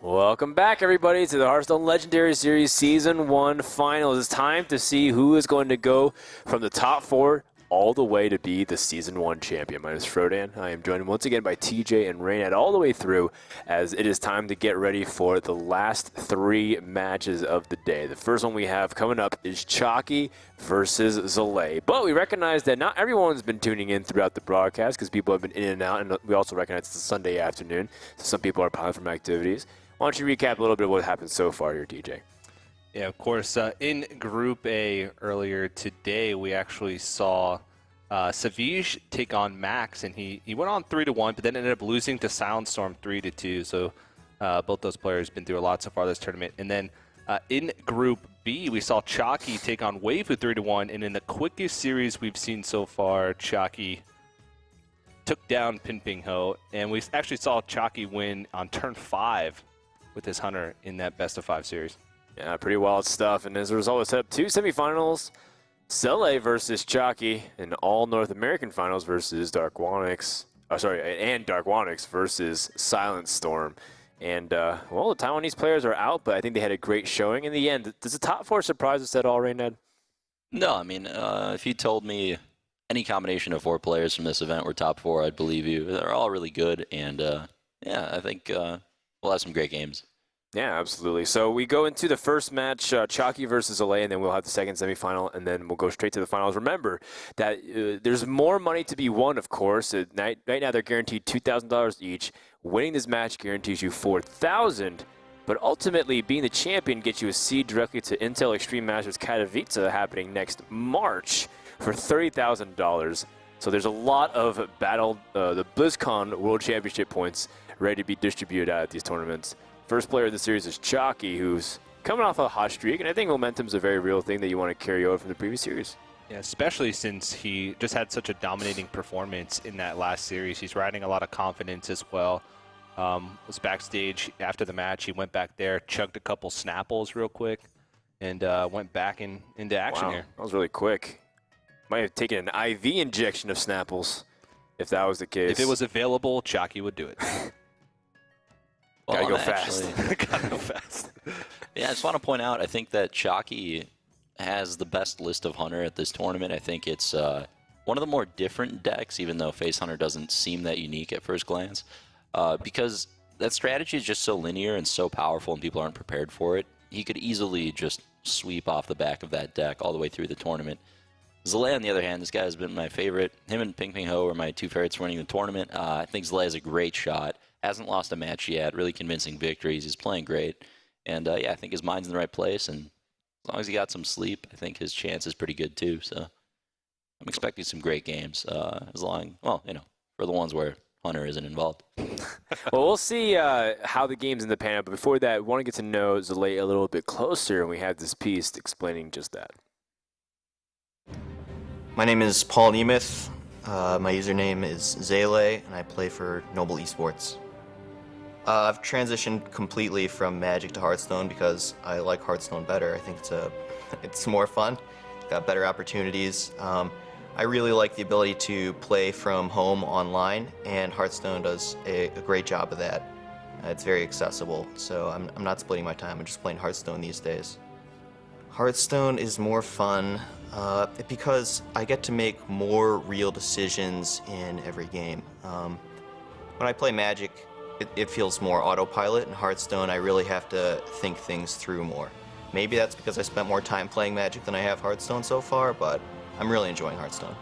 Welcome back, everybody, to the Hearthstone Legendary Series Season 1 Finals. It's time to see who is going to go from the top 4 all the way to be the Season 1 champion. My name is Frodan. I am joined once again by TJ and Raynad all the way through, as it is time to get ready for the last 3 matches of the day. The first one we have coming up is Chakki versus Zalae. But we recognize that not everyone's been tuning in throughout the broadcast because people have been in and out, and we also recognize it's a Sunday afternoon, so some people are piling from activities. Why don't you recap a little bit of what happened so far here, TJ? Yeah, of course. In Group A earlier today, we actually saw Savige take on Max, and he went on 3-1, but then ended up losing to Soundstorm 3-2. So both those players been through a lot so far this tournament. And then in Group B, we saw Chakki take on Waifu 3-1, and in the quickest series we've seen so far, Chakki took down Pinpingho, and we actually saw Chakki win on turn 5 with his Hunter in that best-of-5 series. Yeah, pretty wild stuff. And as a result, we set up 2 semifinals. Zalae versus Chakki, and all North American finals versus and Darkwonix versus Silent Storm. And, well, the Taiwanese players are out, but I think they had a great showing in the end. Does the top 4 surprise us at all, Raynad? No, I mean, if you told me any combination of 4 players from this event were top 4, I'd believe you. They're all really good, and, yeah, I think we'll have some great games. Yeah, absolutely. So we go into the first match, Chakki versus Zalae, and then we'll have the second semifinal, and then we'll go straight to the finals. Remember that there's more money to be won, of course. Right now, they're guaranteed $2,000 each. Winning this match guarantees you $4,000, but ultimately, being the champion gets you a seed directly to Intel Extreme Masters Katowice happening next March for $30,000. So there's a lot of the BlizzCon World Championship points ready to be distributed out at these tournaments. First player of the series is Chakki, who's coming off a hot streak, and I think momentum's a very real thing that you want to carry over from the previous series. Yeah, especially since he just had such a dominating performance in that last series. He's riding a lot of confidence as well. Was backstage after the match. He went back there, chugged a couple Snapples real quick, and went back into action here. That was really quick. Might have taken an IV injection of Snapples if that was the case. If it was available, Chakki would do it. Well, Gotta go fast. Gotta go fast. Yeah, I just want to point out, I think that Chakki has the best list of Hunter at this tournament. I think it's one of the more different decks, even though Face Hunter doesn't seem that unique at first glance, because that strategy is just so linear and so powerful and people aren't prepared for it. He could easily just sweep off the back of that deck all the way through the tournament. Zalae, on the other hand, this guy has been my favorite. Him and Pinpingho are my 2 favorites winning the tournament. I think Zalae has a great shot. Hasn't lost a match yet. Really convincing victories. He's playing great. And, yeah, I think his mind's in the right place. And as long as he got some sleep, I think his chance is pretty good, too. So I'm expecting some great games. For the ones where Hunter isn't involved. Well, we'll see how the game's in the panel. But before that, we want to get to know Zalae a little bit closer. And we have this piece explaining just that. My name is Paul Nemeth. My username is Zalae, and I play for Noble Esports. I've transitioned completely from Magic to Hearthstone because I like Hearthstone better. I think it's more fun, got better opportunities. I really like the ability to play from home online, and Hearthstone does a great job of that. It's very accessible, so I'm not splitting my time. I'm just playing Hearthstone these days. Hearthstone is more fun because I get to make more real decisions in every game. When I play Magic, it feels more autopilot. In Hearthstone, I really have to think things through more. Maybe that's because I spent more time playing Magic than I have Hearthstone so far, but I'm really enjoying Hearthstone.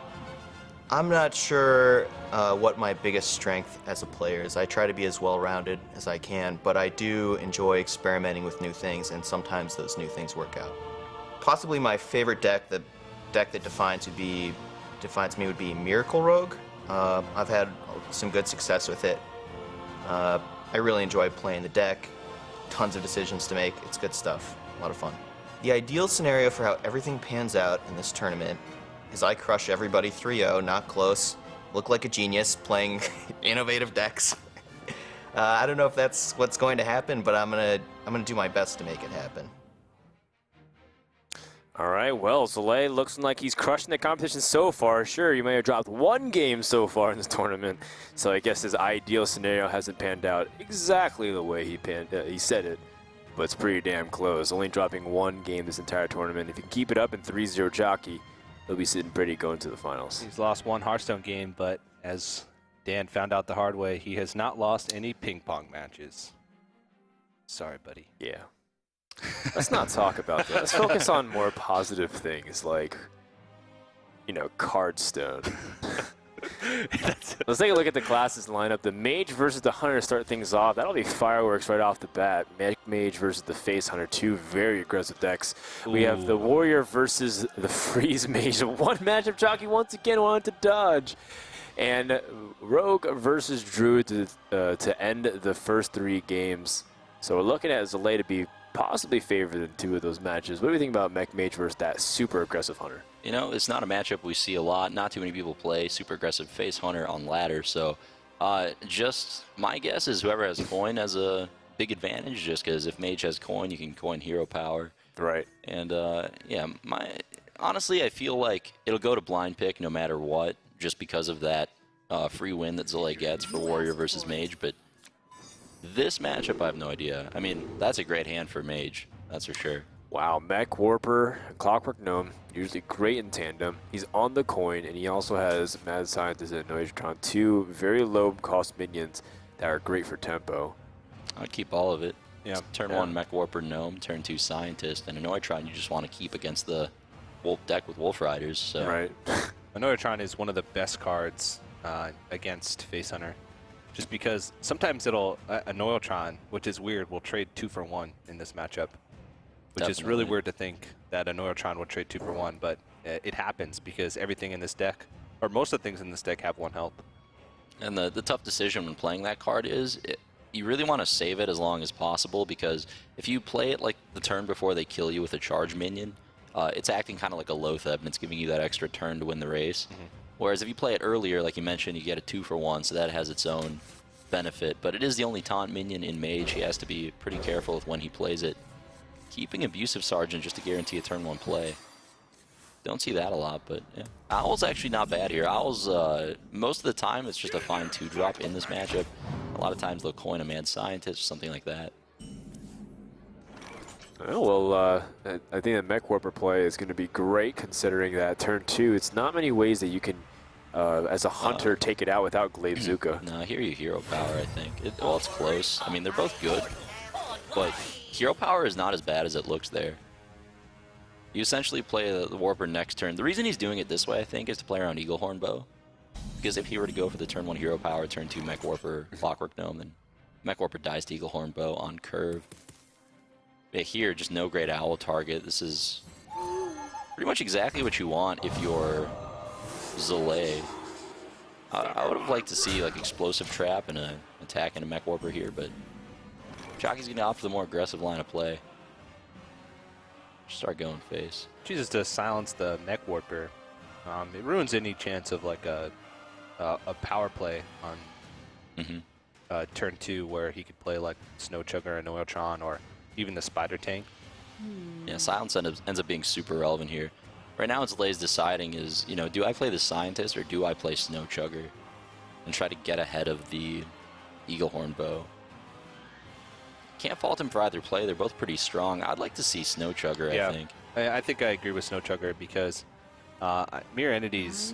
I'm not sure what my biggest strength as a player is. I try to be as well-rounded as I can, but I do enjoy experimenting with new things, and sometimes those new things work out. Possibly my favorite deck, the deck that defines me would be Miracle Rogue. I've had some good success with it. I really enjoy playing the deck. Tons of decisions to make. It's good stuff. A lot of fun. The ideal scenario for how everything pans out in this tournament is I crush everybody 3-0, not close, look like a genius playing innovative decks. I don't know if that's what's going to happen, but I'm gonna do my best to make it happen. All right, well, Zalae looks like he's crushing the competition so far. Sure, you may have dropped one game so far in this tournament, so I guess his ideal scenario hasn't panned out exactly the way he said it, but it's pretty damn close. Only dropping one game this entire tournament. If you can keep it up in 3-0 Chakki, he'll be sitting pretty going to the finals. He's lost one Hearthstone game, but as Dan found out the hard way, he has not lost any ping pong matches. Sorry, buddy. Yeah. Let's not talk about that. Let's focus on more positive things like, you know, Cardstone. Let's take a look at the classes lineup. The Mage versus the Hunter to start things off. That'll be fireworks right off the bat. Mage versus the Face Hunter, two very aggressive decks. We have the Warrior versus the Freeze Mage. One matchup Chakki once again wanted to dodge. And Rogue versus Druid to end the first 3 games. So we're looking at Zalae to be possibly favored in 2 of those matches. What do you think about Mage versus that super aggressive Hunter? You know, it's not a matchup we see a lot. Not too many people play super aggressive Face Hunter on ladder. So just my guess is whoever has coin has a big advantage, just because if Mage has coin, you can coin hero power. Right. And yeah, honestly, I feel like it'll go to blind pick no matter what, just because of that free win that Zalae gets for Warrior versus Mage. But this matchup, I have no idea. I mean, that's a great hand for Mage, that's for sure. Wow, Mech Warper and Clockwork Gnome, usually great in tandem. He's on the coin, and he also has Mad Scientist and Noisatron, 2 very low-cost minions that are great for tempo. I'd keep all of it. Yeah. Turn 1 Mech Warper Gnome, turn 2 Scientist, and a Noitron you just want to keep against the Wolf deck with Wolf Riders. So. Right. Noitron is one of the best cards against Face Hunter. Just because sometimes it'll, a Noitron, which is weird, will trade 2 for 1 in this matchup. Which is really weird to think that a Noitron would trade 2 for 1, but it happens because everything in this deck, or most of the things in this deck, have 1 health. And the tough decision when playing that card is, you really want to save it as long as possible, because if you play it like the turn before they kill you with a charge minion, it's acting kind of like a Lotheb, and it's giving you that extra turn to win the race. Whereas if you play it earlier, like you mentioned, you get a 2 for 1, so that has its own benefit. But it is the only taunt minion in Mage. He has to be pretty careful with when he plays it. Keeping Abusive Sergeant just to guarantee a turn 1 play. Don't see that a lot, but yeah. Owl's actually not bad here. Owl's, most of the time, it's just a fine 2-drop in this matchup. A lot of times they'll coin a Mad Scientist or something like that. Oh, well, I think the Mech Warper play is going to be great, considering that turn 2, it's not many ways that you can, as a Hunter, take it out without Glaive Zuka. No, here you Hero Power, I think. Well, it's close. I mean, they're both good, but Hero Power is not as bad as it looks there. You essentially play the Warper next turn. The reason he's doing it this way, I think, is to play around Eaglehorn Bow. Because if he were to go for the turn 1 Hero Power, turn 2 Mech Warper, Clockwork Gnome, then Mech Warper dies to Eaglehorn Bow on curve. But here, just no Great Owl target. This is pretty much exactly what you want if you're Zalae. I would have liked to see like Explosive Trap and an attack and a Mech Warper here, but Chakki's going to opt for the more aggressive line of play. Start going face. Chooses to silence the Mech Warper. It ruins any chance of like a power play on turn 2 where he could play like Snow Chugger and Noitron or even the Spider Tank. Yeah, silence ends up being super relevant here. Right now, it's Zalae's deciding is, you know, do I play the Scientist or do I play Snow Chugger and try to get ahead of the Eaglehorn Bow? Can't fault him for either play. They're both pretty strong. I'd like to see Snow Chugger, Yeah. I think. I think I agree with Snow Chugger because Mirror Entity's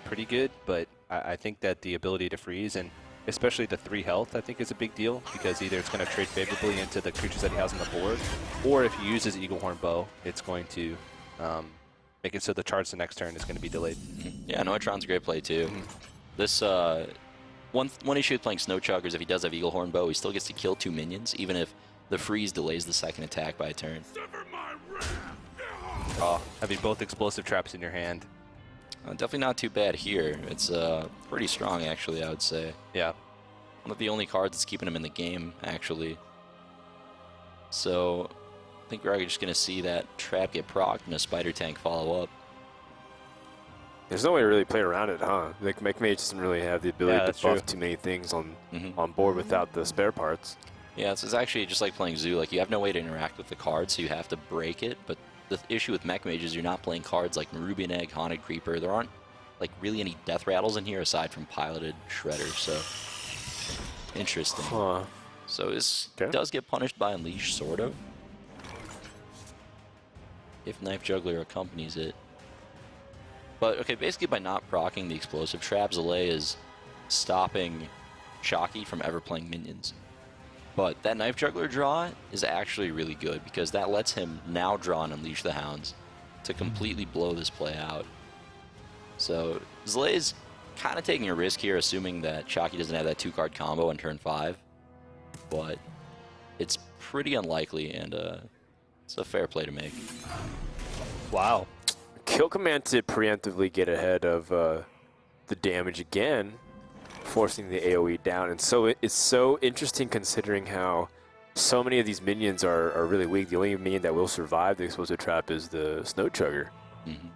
pretty good, but I think that the ability to freeze and especially the 3 health, I think is a big deal because either it's going to trade favorably into the creatures that he has on the board, or if he uses Eaglehorn Bow, it's going to make it so the charge the next turn is going to be delayed. Yeah, Noitron's a great play too. This one issue with playing Snow Chugger is if he does have Eaglehorn Bow, he still gets to kill 2 minions, even if the freeze delays the second attack by a turn. Having both explosive traps in your hand. Definitely not too bad here. It's pretty strong, actually, I would say. Yeah. One of the only cards that's keeping him in the game, actually. So I think we're just going to see that trap get procced and a Spider Tank follow up. There's no way to really play around it, huh? Like, Mech Mage doesn't really have the ability to that's buff true. too many things on board without the spare parts. Yeah, it's actually just like playing Zoo. Like, you have no way to interact with the card, so you have to break it, but the issue with Mech Mage is you're not playing cards like Marubian Egg, Haunted Creeper. There aren't like really any death rattles in here aside from piloted Shredder. So interesting. Huh. So this Okay. does get punished by Unleash, sort of. If Knife Juggler accompanies it. But, okay, basically by not proccing the explosive trap, Zalae is stopping Chakki from ever playing minions. But that Knife Juggler draw is actually really good because that lets him now draw and Unleash the Hounds to completely blow this play out. So Zalae is kind of taking a risk here, assuming that Chakki doesn't have that 2-card combo on turn 5. But it's pretty unlikely, and it's a fair play to make. Wow. Kill command to preemptively get ahead of the damage again, forcing the AoE down. And so it's so interesting considering how so many of these minions are really weak. The only minion that will survive the explosive trap is the Snow Chugger. Mm-hmm.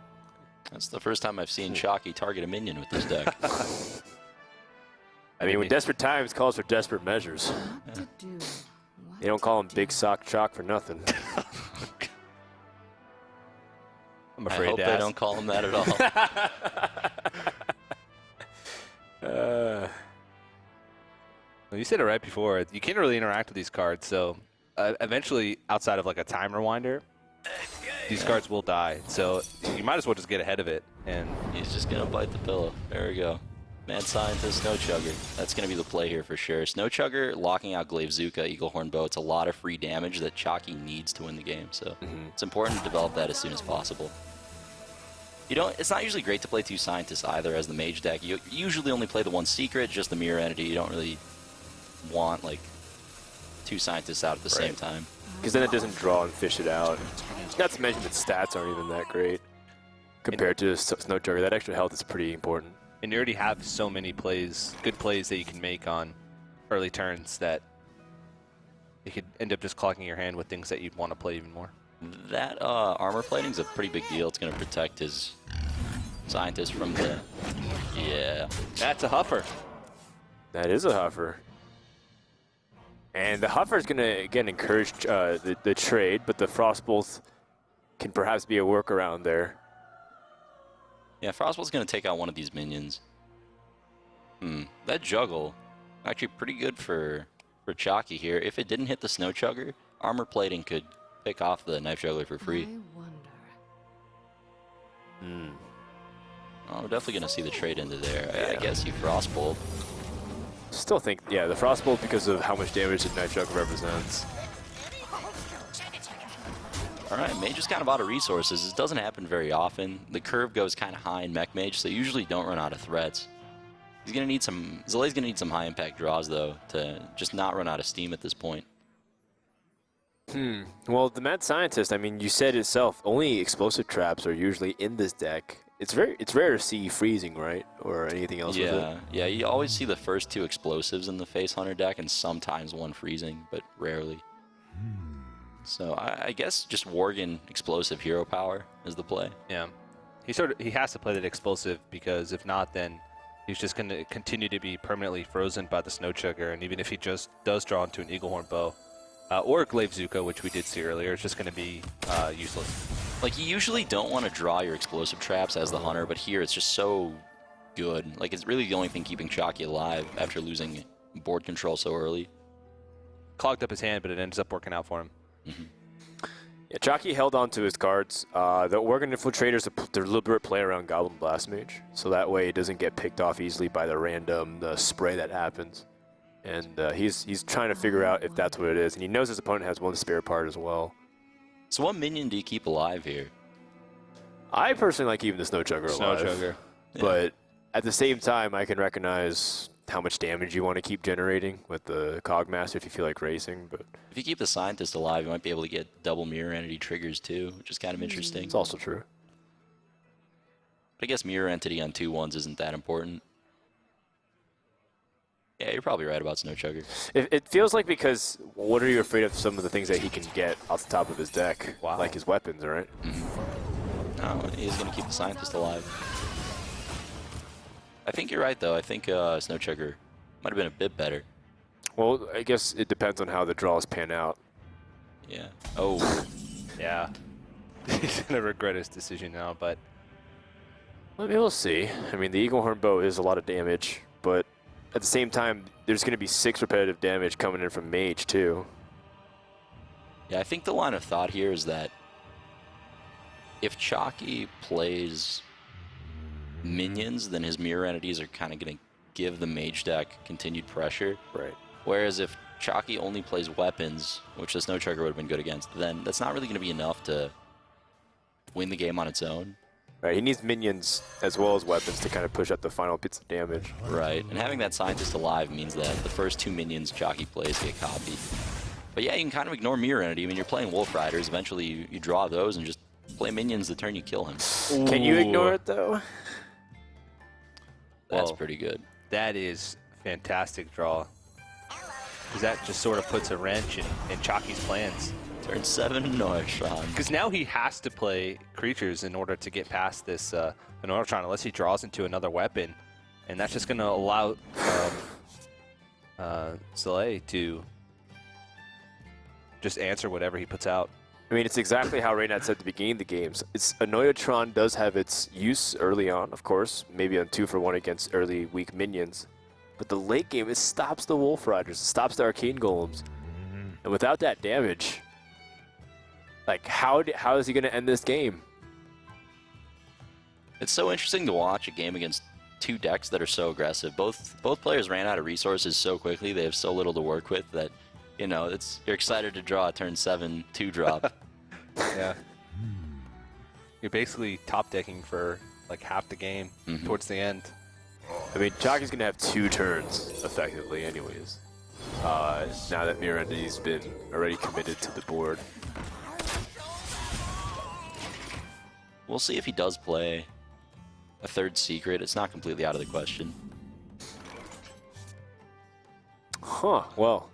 That's the first time I've seen Chakki target a minion with this deck. I mean, when desperate times calls for desperate measures. You don't call him Big Sock Chalk for nothing. I'm I afraid hope to they ask. don't call him that at all. Well, you said it right before. You can't really interact with these cards, so eventually, outside of like a time rewinder, these cards will die. So you might as well just get ahead of it. And He's just going to bite the pillow. There we go. Mad Scientist, Snow Chugger. That's going to be the play here for sure. Snow Chugger locking out Glaive Zuka, Eaglehorn Bow. It's a lot of free damage that Chakki needs to win the game. So it's important to develop that as soon as possible. You don't. It's not usually great to play 2 Scientists either as the Mage deck. You usually only play the 1 Secret, just the Mirror Entity. You don't really want like 2 Scientists out at the same time. Because then it doesn't draw and fish it out. Not to mention that stats aren't even that great compared to Snow Chugger. That extra health is pretty important. And you already have so many plays, good plays that you can make on early turns that you could end up just clogging your hand with things that you'd want to play even more. That armor plating is a pretty big deal. It's going to protect his Scientist from the... Yeah. That's a huffer. That is a Huffer. And the Huffer is going to, again, encourage the trade, but the Frostbolt can perhaps be a workaround there. Yeah, Frostbolt's going to take out one of these minions. That Juggle, actually pretty good for Chakki here. If it didn't hit the Snow Chugger, armor plating could pick off the Knife Juggler for free. Oh, we're definitely going to see the trade into there. I guess you Frostbolt. Still think, yeah, the Frostbolt because of how much damage the Knife Juggler represents. Alright, Mage is kind of out of resources. This doesn't happen very often. The curve goes kind of high in Mech Mage, so you usually don't run out of threats. He's going to need some... Zalae's going to need some high-impact draws, though, to just not run out of steam at this point. Well, the Mad Scientist, I mean, you said itself, only explosive traps are usually in this deck. It's rare to see freezing, right? Or anything else with it. Yeah, you always see the first 2 explosives in the Face Hunter deck, and sometimes 1 freezing, but rarely. So I guess just Worgen explosive hero power is the play. Yeah. He has to play that explosive because if not, then he's just going to continue to be permanently frozen by the Snow Chugger, and even if he just does draw into an Eaglehorn Bow or Glaive Zuka, which we did see earlier, it's just going to be useless. Like, you usually don't want to draw your explosive traps as the Hunter, but here it's just so good. Like, it's really the only thing keeping Chakki alive after losing board control so early. Clogged up his hand, but it ends up working out for him. Yeah, Chakki held on to his cards. The Worgen Infiltrator's a deliberate play around Goblin Blast Mage, so that way it doesn't get picked off easily by the random spray that happens. And he's trying to figure out if that's what it is, and he knows his opponent has 1 spare part as well. So what minion do you keep alive here? I personally like keeping the Snow Chugger alive. Snow Chugger. But at the same time, I can recognize how much damage you want to keep generating with the Cogmaster if you feel like racing. But If you keep the Scientist alive, you might be able to get double Mirror Entity triggers too, which is kind of interesting. it's also true. But I guess Mirror Entity on 2/1s isn't that important. Yeah, you're probably right about Snow Chugger. It feels like because what are you afraid of some of the things that he can get off the top of his deck? Wow. Like his weapons, right? No, he's going to keep the Scientist alive. I think you're right, though. I think Snow Chugger might have been a bit better. Well, I guess it depends on how the draws pan out. Yeah. Oh, Yeah. He's going to regret his decision now, but I mean, we'll see. I mean, the Eagle Horn bow is a lot of damage, but at the same time, there's going to be 6 repetitive damage coming in from Mage, too. Yeah, I think the line of thought here is that if Chakki plays minions, then his mirror entities are kind of going to give the Mage deck continued pressure. Right. Whereas if Chakki only plays weapons, which the Snow Trigger would have been good against, then that's not really going to be enough to win the game on its own. Right, he needs minions as well as weapons to kind of push out the final bits of damage. Right, and having that Scientist alive means that the first 2 minions Chakki plays get copied. But yeah, you can kind of ignore Mirror Entity. I mean, you're playing Wolf Riders. Eventually, you draw those and just play minions the turn you kill him. Can you ignore it, though? That's Whoa. pretty good. that is fantastic draw. Because that just sort of puts a wrench in Chakki's plans. Turn 7, Noirtron. Because now he has to play creatures in order to get past this Noirtron, unless he draws into another weapon. And that's just going to allow Zalae to just answer whatever he puts out. I mean, it's exactly how Reynat said at the beginning of the games. A Noirtron does have its use early on, of course, maybe on 2-for-1 against early weak minions. But the late game, it stops the Wolf Riders, it stops the Arcane Golems. And without that damage, like, how is he going to end this game? It's so interesting to watch a game against two decks that are so aggressive. Both players ran out of resources so quickly. They have so little to work with that, you know, you're excited to draw a turn 7 2-drop. Yeah. You're basically top decking for like half the game towards the end. I mean, Chakki's going to have 2 turns, effectively, anyways. Now that Mirror Entity's been already committed to the board. We'll see if he does play a third secret. It's not completely out of the question. Huh, well,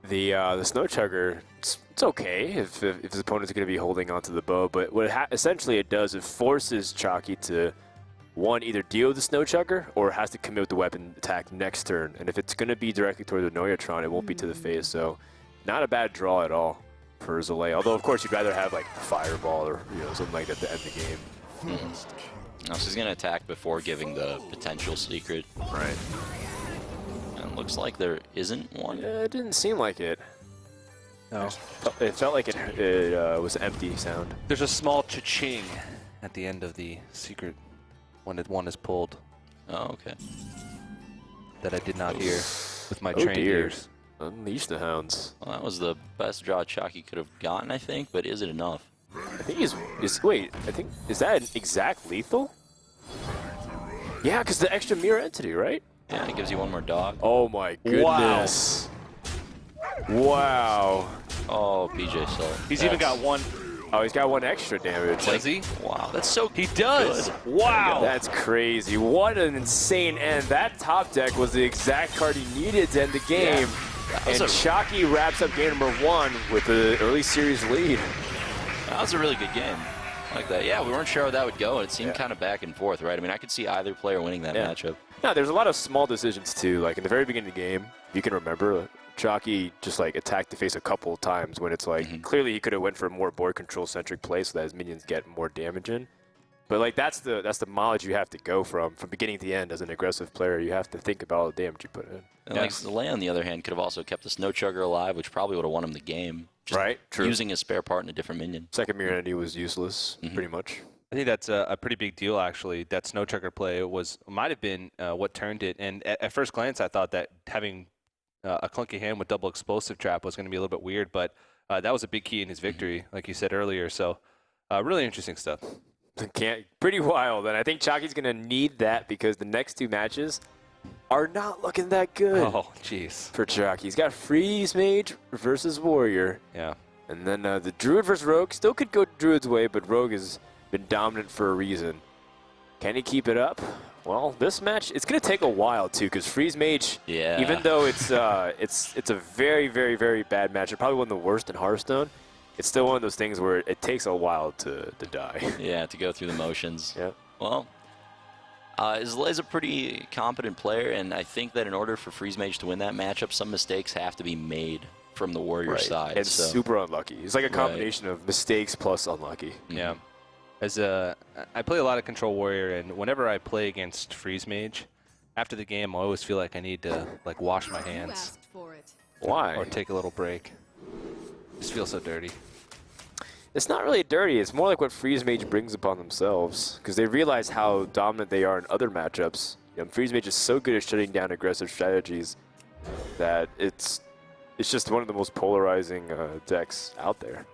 the Snow Chugger, it's okay if his opponent's going to be holding onto the bow, but what essentially it does, it forces Chakki to, one, either deal with the Snow Chugger or has to commit with the weapon attack next turn. And if it's going to be directly toward the Noirtron, it won't be to the face, so not a bad draw at all for Zalae. Although, of course, you'd rather have like Fireball or something like that to end the game. Now, so he's going to attack before giving the potential secret. Right. And looks like there isn't one. Yeah, it didn't seem like it. No. It felt like it was an empty sound. There's a small cha-ching at the end of the secret when one is pulled Oh, okay. that I did not hear with my Oh, trained dear. ears. Unleash the hounds. Well, that was the best draw Chakki could have gotten, I think, but is it enough? I think is that an exact lethal? Yeah, because the extra mirror entity, right? Yeah, it gives you one more dog. Oh my goodness. Wow. Oh, PJ Soul. He's even got one. Oh, he's got 1 extra damage. Does he? Wow, that's so He does. good. Wow. That's crazy. What an insane end. That top deck was the exact card he needed to end the game. was And a- Chakki wraps up game number 1 with an early series lead. That was a really good game. I like that. Yeah, we weren't sure how that would go, and it seemed kind of back and forth, right? I mean, I could see either player winning that Yeah. matchup. No, there's a lot of small decisions too. Like in the very beginning of the game, you can remember Chakki just like attacked the face a couple of times when it's like clearly he could have went for a more board control centric play so that his minions get more damage in. But like that's the mileage you have to go from beginning to end as an aggressive player. You have to think about all the damage you put in. And like Zalae, on the other hand, could have also kept the Snow Chugger alive, which probably would have won him the game. Just Right, true. using his spare part in a different minion. Second mirror entity was useless, pretty much. I think that's a pretty big deal, actually. That Snow Chugger play might have been what turned it. And at first glance, I thought that having a clunky hand with double explosive trap was going to be a little bit weird, but that was a big key in his victory, like you said earlier. So really interesting stuff. Pretty wild, and I think Chakki's going to need that because the next 2 matches are not looking that good Oh, jeez. for Chakki. He's got Freeze Mage versus Warrior. Yeah. And then the Druid versus Rogue still could go Druid's way, but Rogue has been dominant for a reason. Can he keep it up? Well, this match, it's going to take a while, too, because Freeze Mage, even though it's a very, very, very bad match, probably one of the worst in Hearthstone, it's still one of those things where it takes a while to die. Yeah, to go through the motions. Yeah. Well, Zalae's a pretty competent player, and I think that in order for Freeze Mage to win that matchup, some mistakes have to be made from the Warrior side. And so. super unlucky. It's like a combination of mistakes plus unlucky. Yeah. I play a lot of Control Warrior, and whenever I play against Freeze Mage, after the game, I always feel like I need to like wash my hands. Why? Or take a little break. Just feel so dirty. It's not really dirty. It's more like what Freeze Mage brings upon themselves, because they realize how dominant they are in other matchups. Freeze Mage is so good at shutting down aggressive strategies that it's just one of the most polarizing decks out there.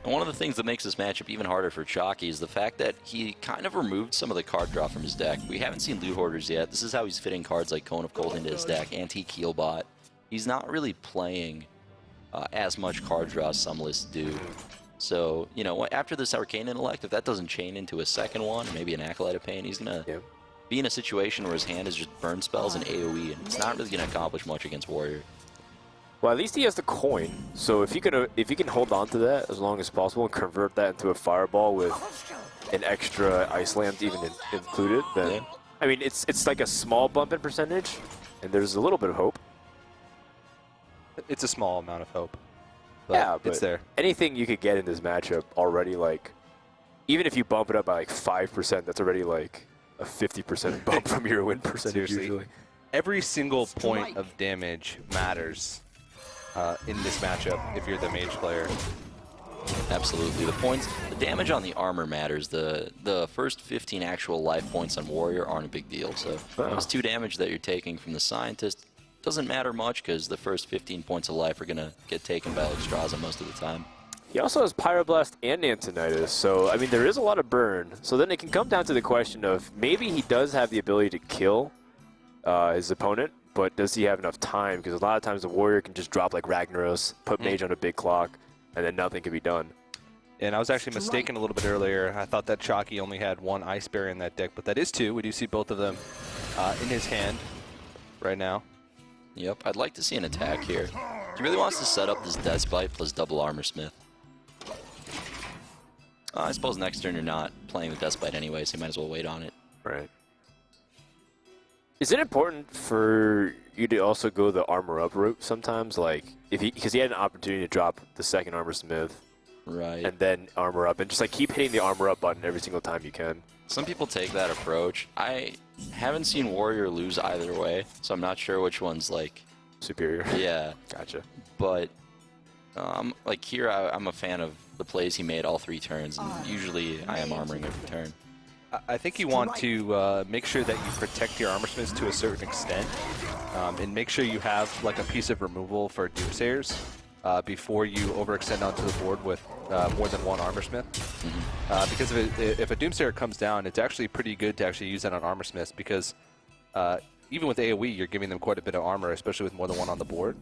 And one of the things that makes this matchup even harder for Chakki is the fact that he kind of removed some of the card draw from his deck. We haven't seen Loot Hoarders yet. This is how he's fitting cards like Cone of Gold into his deck, Antique Healbot. He's not really playing as much card draw as some lists do. So, after this Arcane Intellect, if that doesn't chain into a second one, or maybe an Acolyte of Pain, he's going to be in a situation where his hand is just burn spells and AoE, and it's not really going to accomplish much against Warrior. Well, at least he has the coin, so if you can hold on to that as long as possible and convert that into a fireball with an extra ice lamp even included, then I mean it's like a small bump in percentage, and there's a little bit of hope. It's a small amount of hope. But Yeah, but it's there. anything you could get in this matchup already, like even if you bump it up by like 5%, that's already like a 50% bump from your win percentage Seriously. usually. Every single point of damage matters in this matchup if you're the mage player. Absolutely. The damage on the armor matters. The first 15 actual life points on Warrior aren't a big deal. So those 2 damage that you're taking from the Scientist doesn't matter much because the first 15 points of life are going to get taken by Extraza most of the time. He also has Pyroblast and Antonitis, so I mean there is a lot of burn. So then it can come down to the question of maybe he does have the ability to kill his opponent, but does he have enough time? Because a lot of times the Warrior can just drop like Ragnaros, put Mage on a big clock, and then nothing can be done. And I was actually mistaken a little bit earlier. I thought that Chakki only had 1 Ice Barrier in that deck, but that is 2. We do see both of them in his hand right now. Yep, I'd like to see an attack here. He really wants to set up this Deathbite plus double Armor Smith. I suppose next turn you're not playing the Deathbite anyway, so you might as well wait on it. Right. Is it important for you to also go the armor up route sometimes? Like, because he had an opportunity to drop the second Armor Smith, Right. and then armor up, and just like keep hitting the armor up button every single time you can. Some people take that approach. I haven't seen Warrior lose either way, so I'm not sure which one's like Superior. Yeah. Gotcha. But like here, I'm a fan of the plays he made all 3 turns, and usually I am armoring every turn. I think you want to make sure that you protect your Armor Smiths to a certain extent, and make sure you have like a piece of removal for Doomsayers before you overextend onto the board with more than 1 Armor Smith. Because if a Doomsayer comes down, it's actually pretty good to actually use that on Armor Smiths because even with AoE, you're giving them quite a bit of armor, especially with more than 1 on the board.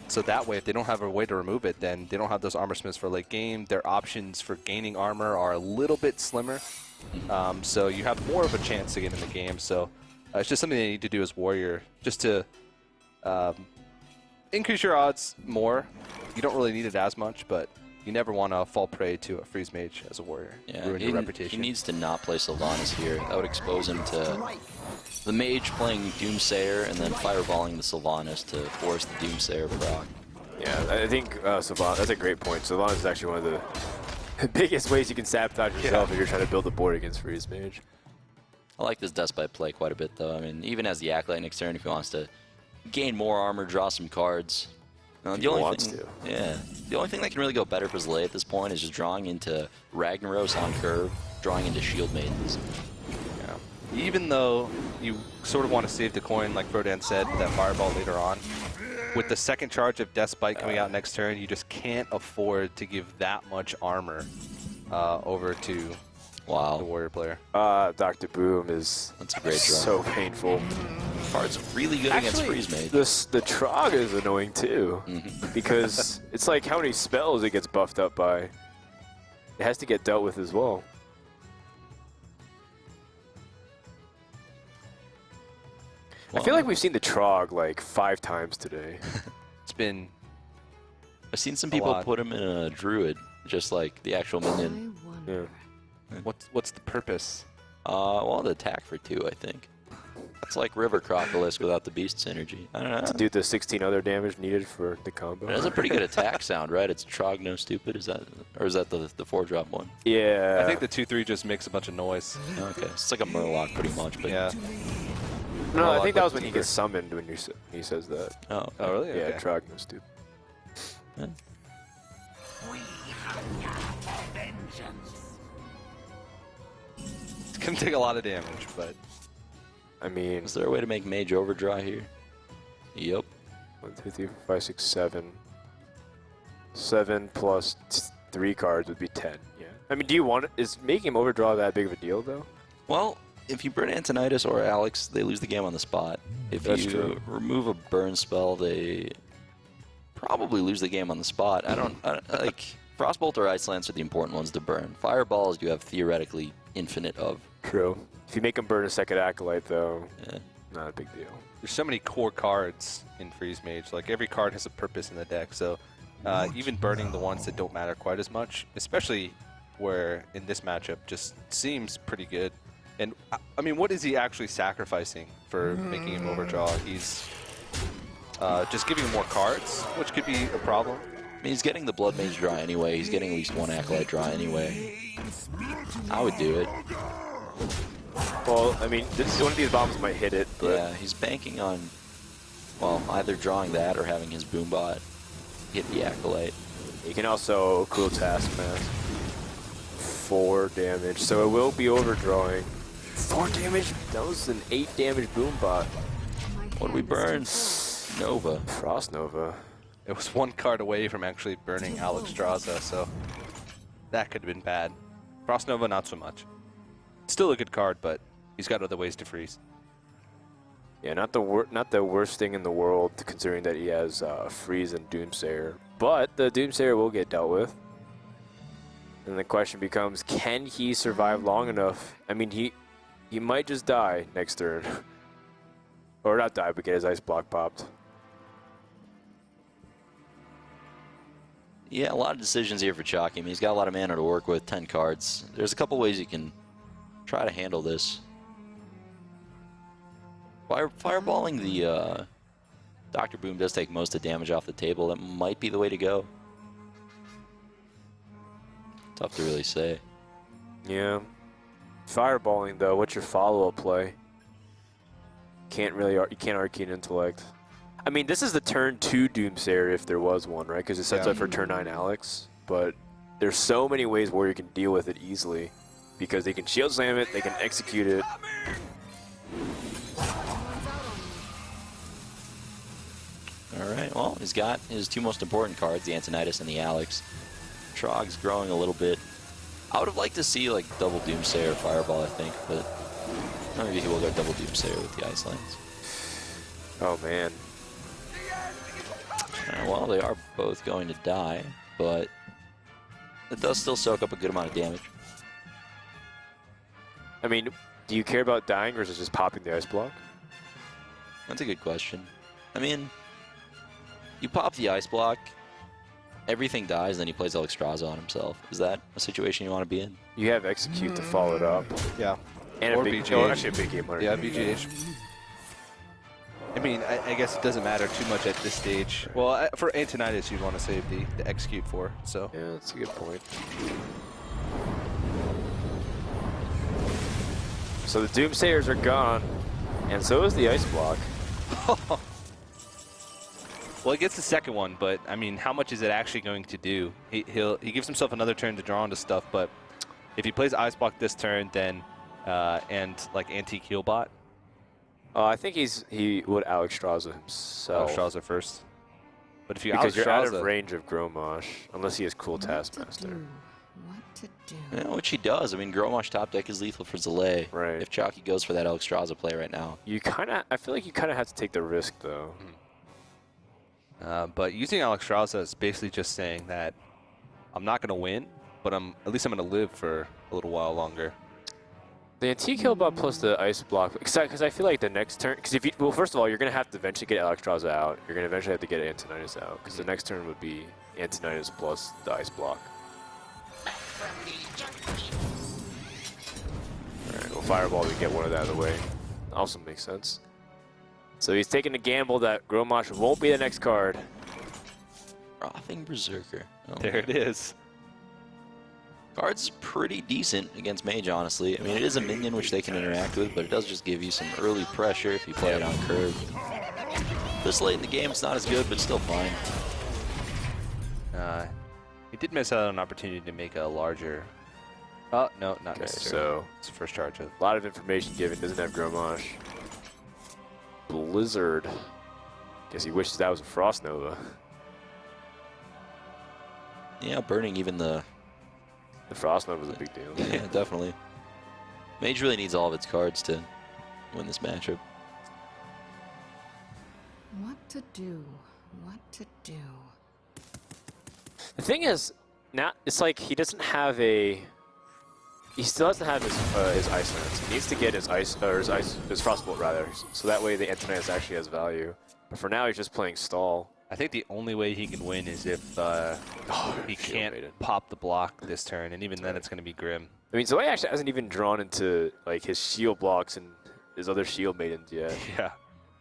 So that way, if they don't have a way to remove it, then they don't have those Armor Smiths for late game. Their options for gaining armor are a little bit slimmer. So you have more of a chance to get in the game. So it's just something they need to do as Warrior, just to increase your odds more. You don't really need it as much, but you never want to fall prey to a Freeze Mage as a Warrior. Yeah, Ruin your reputation. he needs to not play Sylvanas here. That would expose him to the Mage playing Doomsayer and then fireballing the Sylvanas to force the Doomsayer proc. Yeah, I think Sylvanas, that's a great point. Sylvanas is actually one of the biggest ways you can sabotage yourself if you're trying to build a board against Freeze Mage. I like this Deathbite play quite a bit, though. I mean, even as the Acolyte next turn, if he wants to gain more armor, draw some cards. The only thing that can really go better for Zalae at this point is just drawing into Ragnaros on curve, drawing into Shield Maidens. Yeah. Even though you sort of want to save the coin, like Frodan said, with that Fireball later on, with the second charge of Deathbite coming out next turn, you just can't afford to give that much armor over to the Warrior player. Dr. Boom is That's a great draw. so painful. Card's really good against Freeze Mage. The Trog is annoying too, because it's like how many spells it gets buffed up by. It has to get dealt with as well. I feel like we've seen the Trog like 5 times today. It's been I've seen some people lot. put him in a Druid, just like the actual minion. Yeah. what's the purpose? Well, the attack for 2, I think. It's like River Crocolisk without the Beast synergy. I don't know. To do the 16 other damage needed for the combo. It has a pretty good attack sound, right? It's Trog No Stupid. Is that, or is that the 4-drop one? Yeah. I think the 2/3 just makes a bunch of noise. Okay, it's like a Murloc pretty much. But Yeah. No, I Murloc think that was with when he Tinker. gets summoned when he says that. Oh, Oh, really? Yeah, Okay. Trog no stupid. yeah. It's gonna take a lot of damage, but I mean, Is there a way to make Mage Overdraw here? Yep. 1, 2, 3, 4, 5, 6, 7. 7 plus 3 cards would be 10. Yeah. I mean, do you want? Is making him overdraw that big of a deal though? Well, if you burn Antonidas or Alex, they lose the game on the spot. If That's you true. remove a burn spell, they probably lose the game on the spot. I don't like Frostbolt or Ice Lance are the important ones to burn. Fireballs you have theoretically infinite of. True. If you make him burn a second acolyte though, Yeah. not a big deal. there's so many core cards in Freeze Mage. Like every card has a purpose in the deck, so even burning the ones that don't matter quite as much, especially where in this matchup just seems pretty good. And I mean, what is he actually sacrificing for making him overdraw? He's just giving him more cards, which could be a problem. I mean, he's getting the Blood Mage draw anyway. He's getting at least one Acolyte draw anyway. I would do it. Well, I mean, one of these bombs might hit it, but Yeah, he's banking on, well, either drawing that or having his Boombot hit the Acolyte. you can also cool Taskmaster. 4 damage, so it will be overdrawing. 4 damage? That was an 8 damage Boombot. What do we burn? Nova. Frost Nova. It was one card away from actually burning Alexstrasza, so that could have been bad. Frost Nova, not so much. Still a good card, but he's got other ways to freeze. Yeah, not the worst thing in the world, considering that he has Freeze and Doomsayer. But the Doomsayer will get dealt with. And the question becomes, can he survive long enough? I mean, he might just die next turn. Or not die, but get his ice block popped. Yeah, a lot of decisions here for Chakki. I mean, he's got a lot of mana to work with, 10 cards. There's a couple ways you can try to handle this. Fireballing the Dr. Boom does take most of the damage off the table. That might be the way to go. Tough to really say. Yeah. Fireballing, though, what's your follow-up play? You can't Arcane Intellect. I mean, this is the turn 2 Doomsayer if there was one, right? Because it sets Yeah. up for turn 9 Alex. But there's so many ways where you can deal with it easily. Because they can shield slam it, they can execute it. Alright, well, he's got his 2 most important cards, the Antonidas and the Alex. Trog's growing a little bit. I would have liked to see, like, double Doomsayer or Fireball, I think, but maybe he will go double Doomsayer with the Ice Lance. Oh, man. Well, they are both going to die, but it does still soak up a good amount of damage. I mean, do you care about dying versus just popping the ice block? That's a good question. I mean, you pop the Ice Block, everything dies, then he plays Alexstrasza on himself. Is that a situation you want to be in? You have execute to follow it up. Yeah. And Or a big, BGH. oh, actually a big game winner. Yeah, BGH. I mean, I guess it doesn't matter too much at this stage. Well, for Antonidas, you'd want to save the execute for, so. Yeah, that's a good point. So the Doomsayers are gone, and so is the ice block. Well, he gets the second one, but I mean, how much is it actually going to do? He gives himself another turn to draw into stuff, but if he plays Ice Block this turn, then and like Antique Healbot, I think he would Alexstrasza himself. Alexstrasza first. But if you Because you're out of Alexstrasza- range of Gromosh, unless he has cool Taskmaster. What to do? Yeah, which he does. I mean, Gromosh top deck is lethal for Zalae. Right. If Chakki goes for that Alexstrasza play right now. I feel like you kind of have to take the risk, though. But using Alexstrasza is basically just saying that I'm not going to win, but at least I'm going to live for a little while longer. The Antique Healbot plus the ice block, because I feel like the next turn, well, first of all, you're going to have to eventually get Alexstrasza out. You're going to eventually have to get Antonidas out, because the next turn would be Antonidas plus the ice block. Alright, well, Fireball, we get one of that out of the way. also makes sense. So he's taking a gamble that Gromosh won't be the next card. Frothing Berserker. Oh, There it is. Card's pretty decent against Mage, honestly. I mean, it is a minion which they can interact with, but it does just give you some early pressure if you play it on curve. This late in the game, it's not as good, but still fine. He did miss out on an opportunity to make a larger... Oh, no, not Okay, necessarily. so It's the first charge of... a lot of information given. Doesn't have Gromosh. Blizzard. Guess he wishes that was a Frost Nova. Yeah, burning even the... The Frost Nova was a big deal. Yeah, definitely. Mage really needs all of its cards to win this matchup. What to do? What to do? The thing is, now it's like he doesn't have a. He still doesn't have his Ice Lance. He needs to get his his Frostbolt rather, so that way the Antonidas actually has value. But for now, he's just playing stall. I think the only way he can win is if he Shield can't Maiden. pop the block this turn, and even then it's going to be grim. I mean, Zalae actually hasn't even drawn into like his shield blocks and his other shield maidens yet, Yeah.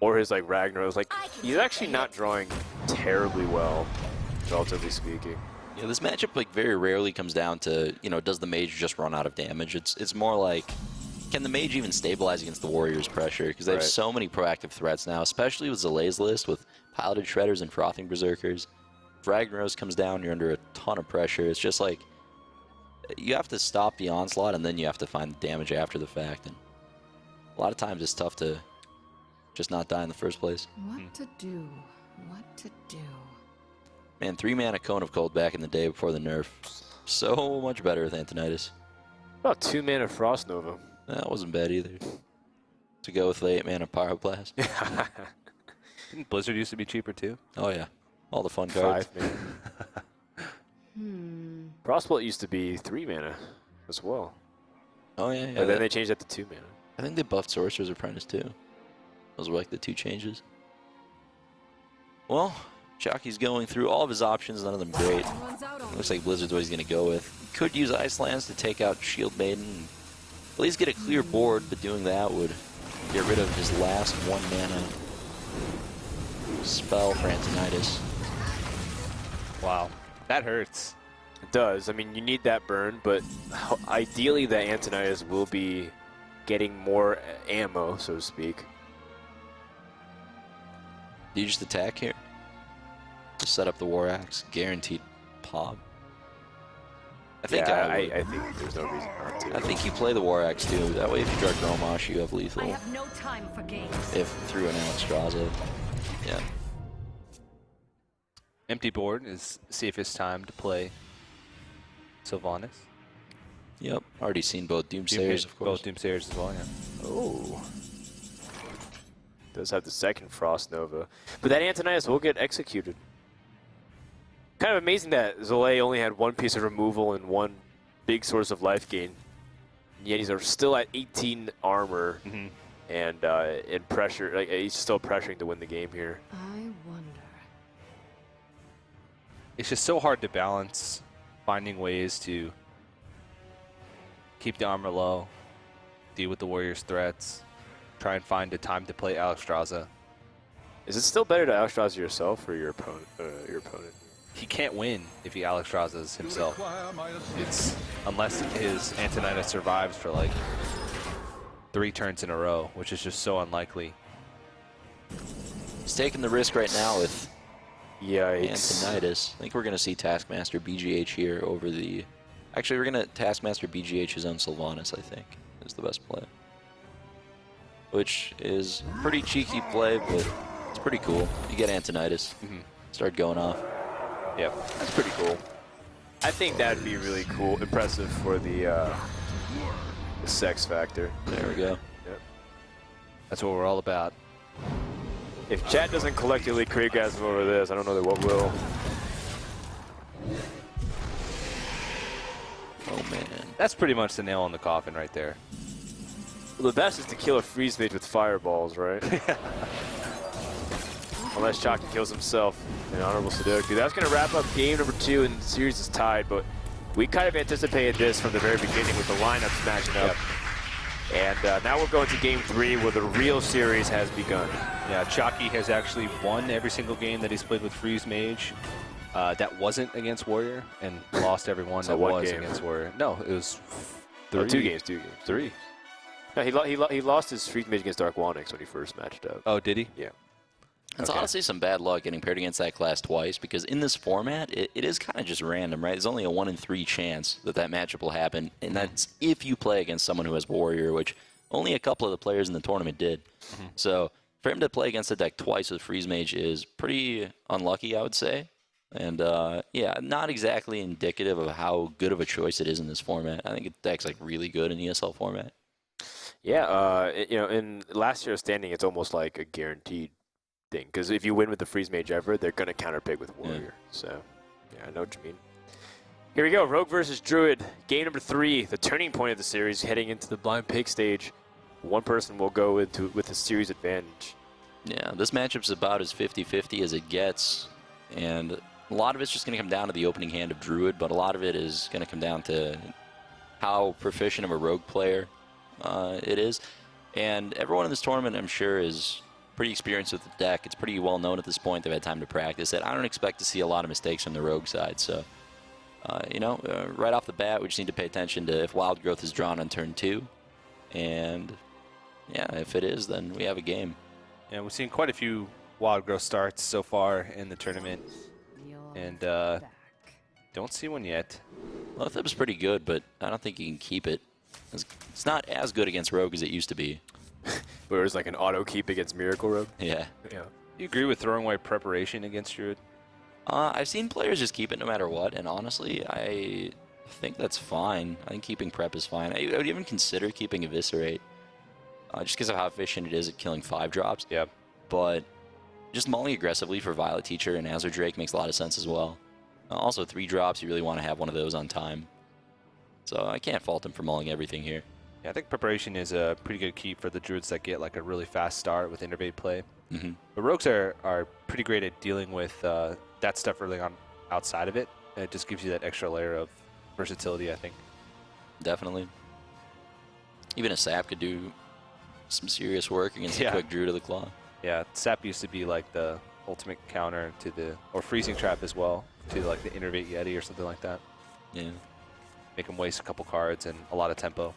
or his like Ragnaros. Like he's actually not drawing terribly well, relatively speaking. Yeah, this matchup like very rarely comes down to, you know, does the mage just run out of damage? It's more like, can the mage even stabilize against the warrior's pressure? Because they have Right. so many proactive threats now, especially with Zalae's list with piloted shredders and frothing berserkers. If Ragnaros comes down, you're under a ton of pressure. It's just like you have to stop the onslaught and then you have to find the damage after the fact. And a lot of times it's tough to just not die in the first place. What to do? What to do? Man, 3-mana Cone of Cold back in the day before the nerf. So much better with Antonidas. About 2 mana Frost Nova. That wasn't bad either. To go with the 8-mana Pyroblast. Didn't Blizzard used to be cheaper too? Oh yeah, all the fun cards. 5 mana. Frostbolt used to be 3 mana as well. Oh yeah, yeah. And then they changed that to 2 mana. I think they buffed Sorcerer's Apprentice too. Those were like the 2 changes. Well, Chakki's going through all of his options, none of them great. Looks like Blizzard's what he's going to go with. Could use Ice Lance to take out Shield Maiden. And at least get a clear board, but doing that would get rid of his last 1 mana spell for Antonidas. Wow. That hurts. It does. I mean, you need that burn, but ideally the Antonidas will be getting more ammo, so to speak. Do you just attack here? Just set up the War Axe, guaranteed pop. I think I think there's no reason not to. I think you play the War Axe too. That way, if you draw Gromosh, you have lethal. I have no time for games. If through an Alexstrasza, yeah. Empty board is safest time to play Sylvanas. Yep. Already seen both Doomsayers, of course. Both Doomsayers as well, yeah. Oh. Does have the second Frost Nova. But that Antonidas will get executed. Kind of amazing that Zalae only had 1 piece of removal and 1 big source of life gain. And yet he's still at 18 armor and in pressure. Like, he's still pressuring to win the game here. I wonder. It's just so hard to balance finding ways to keep the armor low, deal with the warrior's threats, try and find a time to play Alexstrasza. Is it still better to Alexstrasza yourself or your opponent? He can't win if he Alexstrasza's himself. It's unless his Antonidas survives for like 3 turns in a row, which is just so unlikely. He's taking the risk right now with Yikes. Antonidas. I think we're going to see Taskmaster BGH here over the... Actually, we're going to Taskmaster BGH his own Sylvanas, I think, is the best play. Which is a pretty cheeky play, but it's pretty cool. You get Antonidas. Start going off. Yep, that's pretty cool. I think that'd be really cool, impressive for the sex factor. There we go. Yep. That's what we're all about. If chat doesn't collectively creatgasm over this, I don't know what will. Oh, man. That's pretty much the nail in the coffin right there. Well, the best is to kill a freeze mage with fireballs, right? Unless Chakki kills himself in Honorable Sudoku. That's going to wrap up game number 2, and the series is tied, but we kind of anticipated this from the very beginning with the lineups matching up. And now we're going to game 3 where the real series has begun. Yeah, Chakki has actually won every single game that he's played with Freeze Mage. That wasn't against Warrior, and lost every one So that one was game. against Warrior. No, it was Oh, 2 games. 3. No, he lost his Freak Mage against Dark Wanix when he first matched up. Oh, did he? Yeah. It's Okay. honestly some bad luck getting paired against that class twice, because in this format, it is kind of just random, right? There's only a 1 in 3 chance that that matchup will happen, and that's if you play against someone who has Warrior, which only a couple of the players in the tournament did. So for him to play against the deck twice with Freeze Mage is pretty unlucky, I would say. And yeah, not exactly indicative of how good of a choice it is in this format. I think the deck's like really good in ESL format. Yeah, you know, in last year's standing, it's almost like a guaranteed thing. Because if you win with the Freeze Mage ever, they're going to counterpick with Warrior. So, yeah, I know what you mean. Here we go, Rogue versus Druid. Game number 3, the turning point of the series, heading into the Blind Pig stage. One person will go with a series advantage. Yeah, this matchup's about as 50-50 as it gets. And a lot of it's just going to come down to the opening hand of Druid, but a lot of it is going to come down to how proficient of a Rogue player it is. And everyone in this tournament, I'm sure, is pretty experienced with the deck. It's pretty well known at this point. They've had time to practice it. I don't expect to see a lot of mistakes from the Rogue side. So, you know, right off the bat, we just need to pay attention to if Wild Growth is drawn on turn 2. And, yeah, if it is, then we have a game. Yeah, we've seen quite a few Wild Growth starts so far in the tournament. And don't see one yet. Lothip's pretty good, but I don't think you can keep it. It's not as good against Rogue as it used to be. Where it's like an auto keep against Miracle Rogue. Yeah. Yeah. Do you agree with throwing away preparation against Druid? I've seen players just keep it no matter what, and honestly, I think that's fine. I think keeping prep is fine. I would even consider keeping Eviscerate, just because of how efficient it is at killing 5 drops. Yep. But just mulling aggressively for Violet Teacher and Azure Drake makes a lot of sense as well. Also, 3 drops, you really want to have one of those on time. So I can't fault him for mulling everything here. Yeah, I think preparation is a pretty good keep for the Druids that get like a really fast start with Innervate play. Mm-hmm. But Rogues are pretty great at dealing with that stuff early on outside of it. And it just gives you that extra layer of versatility, I think. Definitely. Even a Sap could do some serious work against a quick Druid of the Claw. Yeah, Sap used to be like the ultimate counter to the, or freezing trap as well, to like the Innervate Yeti or something like that. Yeah. Make him waste a couple cards and a lot of tempo.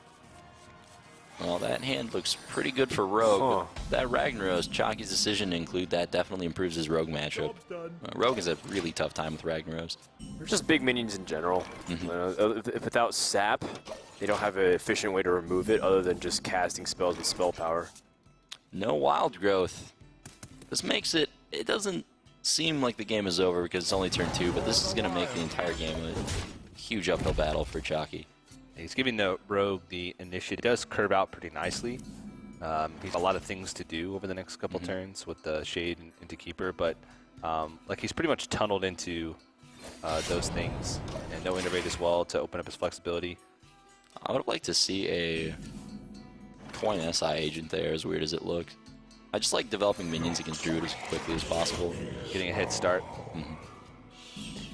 Well, that hand looks pretty good for Rogue. Huh. That Ragnaros, Chakki's decision to include that definitely improves his Rogue matchup. Rogue has a really tough time with Ragnaros. They're just big minions in general. If without Sap, they don't have an efficient way to remove it other than just casting spells with spell power. No Wild Growth. This makes it doesn't seem like the game is over because it's only turn 2, but this is going to make the entire game a huge uphill battle for Chakki. He's giving the Rogue the initiative. It does curve out pretty nicely. He's a lot of things to do over the next couple turns with the Shade into Keeper, but like he's pretty much tunneled into those things, and no Innervate as well to open up his flexibility. I would have liked to see a Coin SI agent there, as weird as it looks. I just like developing minions against Druid as quickly as possible. Getting a head start.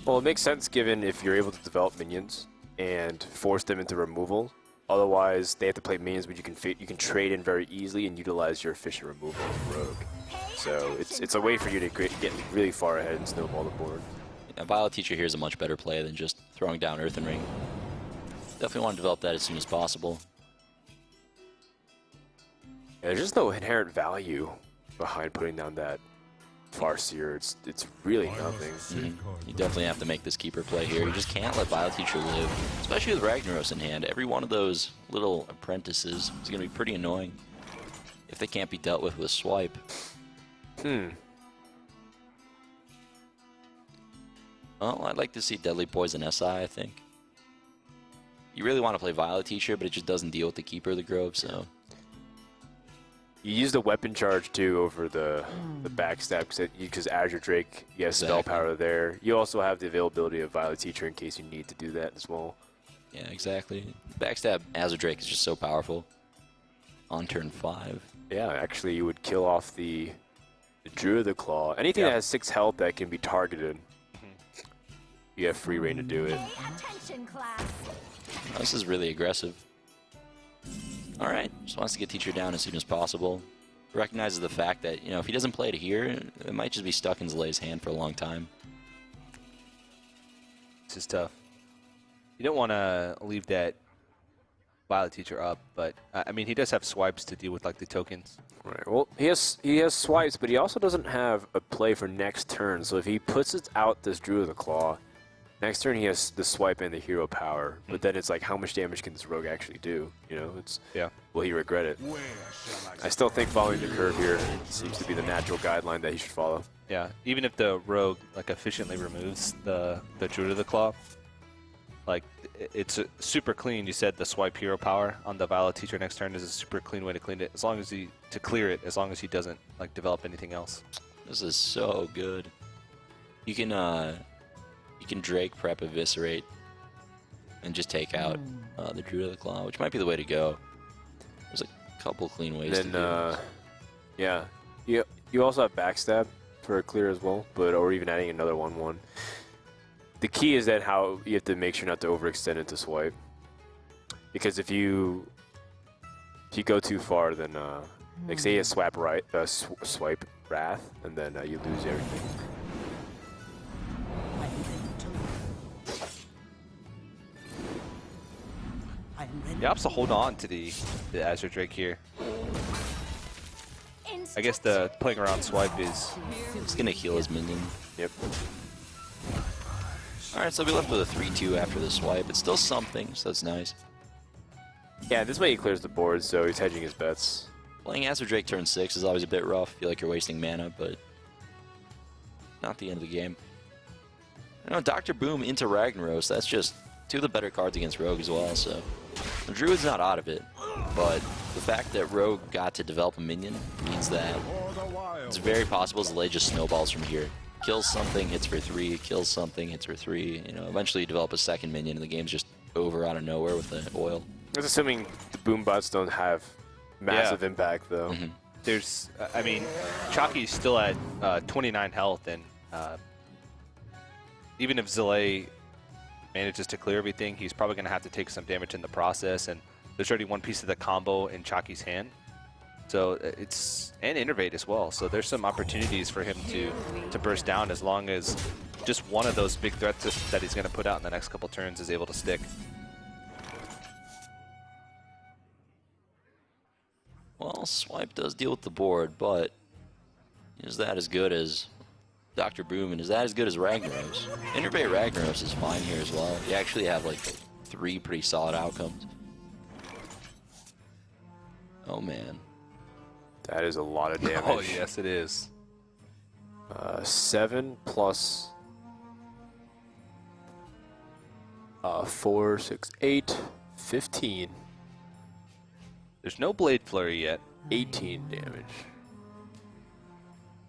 Well, it makes sense given if you're able to develop minions and force them into removal. Otherwise, they have to play minions, but you can trade in very easily and utilize your efficient removal of Rogue. So it's a way for you to get really far ahead and snowball the board. A Violet Teacher here is a much better play than just throwing down Earthen Ring. Definitely want to develop that as soon as possible. Yeah, there's just no inherent value behind putting down that Farseer. It's really nothing. You definitely have to make this Keeper play here. You just can't let Violet Teacher live, especially with Ragnaros in hand. Every one of those little apprentices is going to be pretty annoying if they can't be dealt with a swipe. Well, I'd like to see Deadly Poison SI, I think. You really want to play Violet Teacher, but it just doesn't deal with the Keeper of the Grove, so... You use the weapon charge too over the backstab because Azure Drake, you have spell power there. You also have the availability of Violet Teacher in case you need to do that as well. Yeah, exactly. Backstab Azure Drake is just so powerful on turn 5. Yeah, actually you would kill off the Druid of the Claw. Anything that has 6 health that can be targeted, you have free reign to do it. This is really aggressive. All right, just wants to get teacher down as soon as possible. Recognizes the fact that, you know, if he doesn't play it here, it might just be stuck in Zalae's hand for a long time. This is tough. You don't want to leave that Violet teacher up, but I mean, he does have swipes to deal with like the tokens. Right. Well, he has swipes, but he also doesn't have a play for next turn. So if he puts it out this Druid of the Claw, next turn he has the swipe and the hero power. But then it's like, how much damage can this rogue actually do? You know, it's will he regret it? I still think following the curve here seems to be the natural guideline that he should follow. Yeah, even if the rogue like efficiently removes the Druid of the Claw, like it's super clean. You said the swipe hero power on the Violet teacher next turn is a super clean way to clean it, as long as he doesn't like develop anything else. This is so good. You can Drake prep eviscerate and just take out the Druid of the Claw, which might be the way to go. There's a couple clean ways to do it. Yeah, you also have backstab for a clear as well, or even adding another 1/1. The key is that how you have to make sure not to overextend it to swipe, because if you go too far, then like say you swipe wrath, and then you lose everything. He opts to hold on to the Azure Drake here. I guess the playing around swipe is... It's going to heal his minion. Yep. Alright, so we left with a 3-2 after the swipe. It's still something, so that's nice. Yeah, this way he clears the board, so he's hedging his bets. Playing Azure Drake turn 6 is always a bit rough. Feel like you're wasting mana, but not the end of the game. You know, Dr. Boom into Ragnaros, that's just two of the better cards against Rogue as well, so the Druid's not out of it, but the fact that Rogue got to develop a minion means that it's very possible Zalae just snowballs from here. Kills something, hits for 3, kills something, hits for 3. You know, eventually you develop a second minion and the game's just over out of nowhere with the oil. That's assuming the boom bots don't have massive impact, though. There's, I mean, Chakki's still at 29 health, and even if Zalae manages to clear everything, he's probably going to have to take some damage in the process, and there's already one piece of the combo in Chakki's hand. So it's, and Innervate as well, so there's some opportunities for him to burst down as long as just one of those big threats that he's going to put out in the next couple turns is able to stick. Well, swipe does deal with the board, but is that as good as Dr. Boom, and is that as good as Ragnaros? Innervate Ragnaros is fine here as well. You actually have like 3 pretty solid outcomes. Oh man. That is a lot of damage. Oh, yes, it is. 7 plus 4, 6, 8, 15. There's no Blade Flurry yet. 18 damage.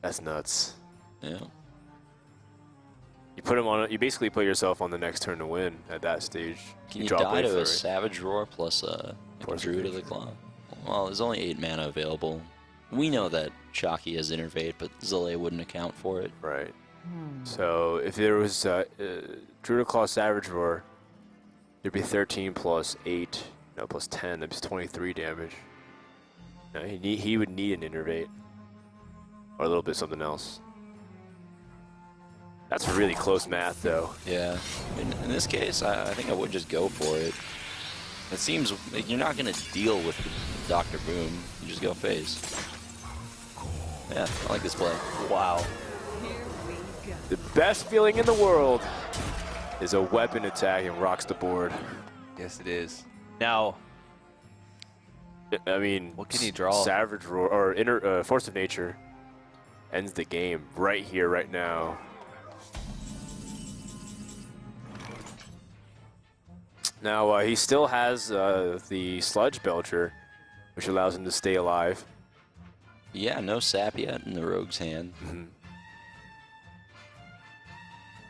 That's nuts. Yeah. You put him on. You basically put yourself on the next turn to win at that stage. Can you drop die Blade to a Flurry. Savage Roar plus a Plus Druid of the Claw? Well, there's only 8 mana available. We know that Chakki has Innervate, but Zalae wouldn't account for it. Right. So if there was Druid of Claw Savage Roar, there'd be 13 plus 8, no, plus 10. That'd be 23 damage. No, he would need an Innervate. Or a little bit something else. That's really close math, though. Yeah. In this case, I think I would just go for it. It seems like you're not going to deal with Dr. Boom. You just go face. Yeah, I like this play. Wow. The best feeling in the world is a weapon attack and rocks the board. Yes, it is. Now, I mean, what can he draw? Savage Roar or Force of Nature ends the game right here, right now. Now he still has the Sludge Belcher, which allows him to stay alive. Yeah, no sap yet in the Rogue's hand.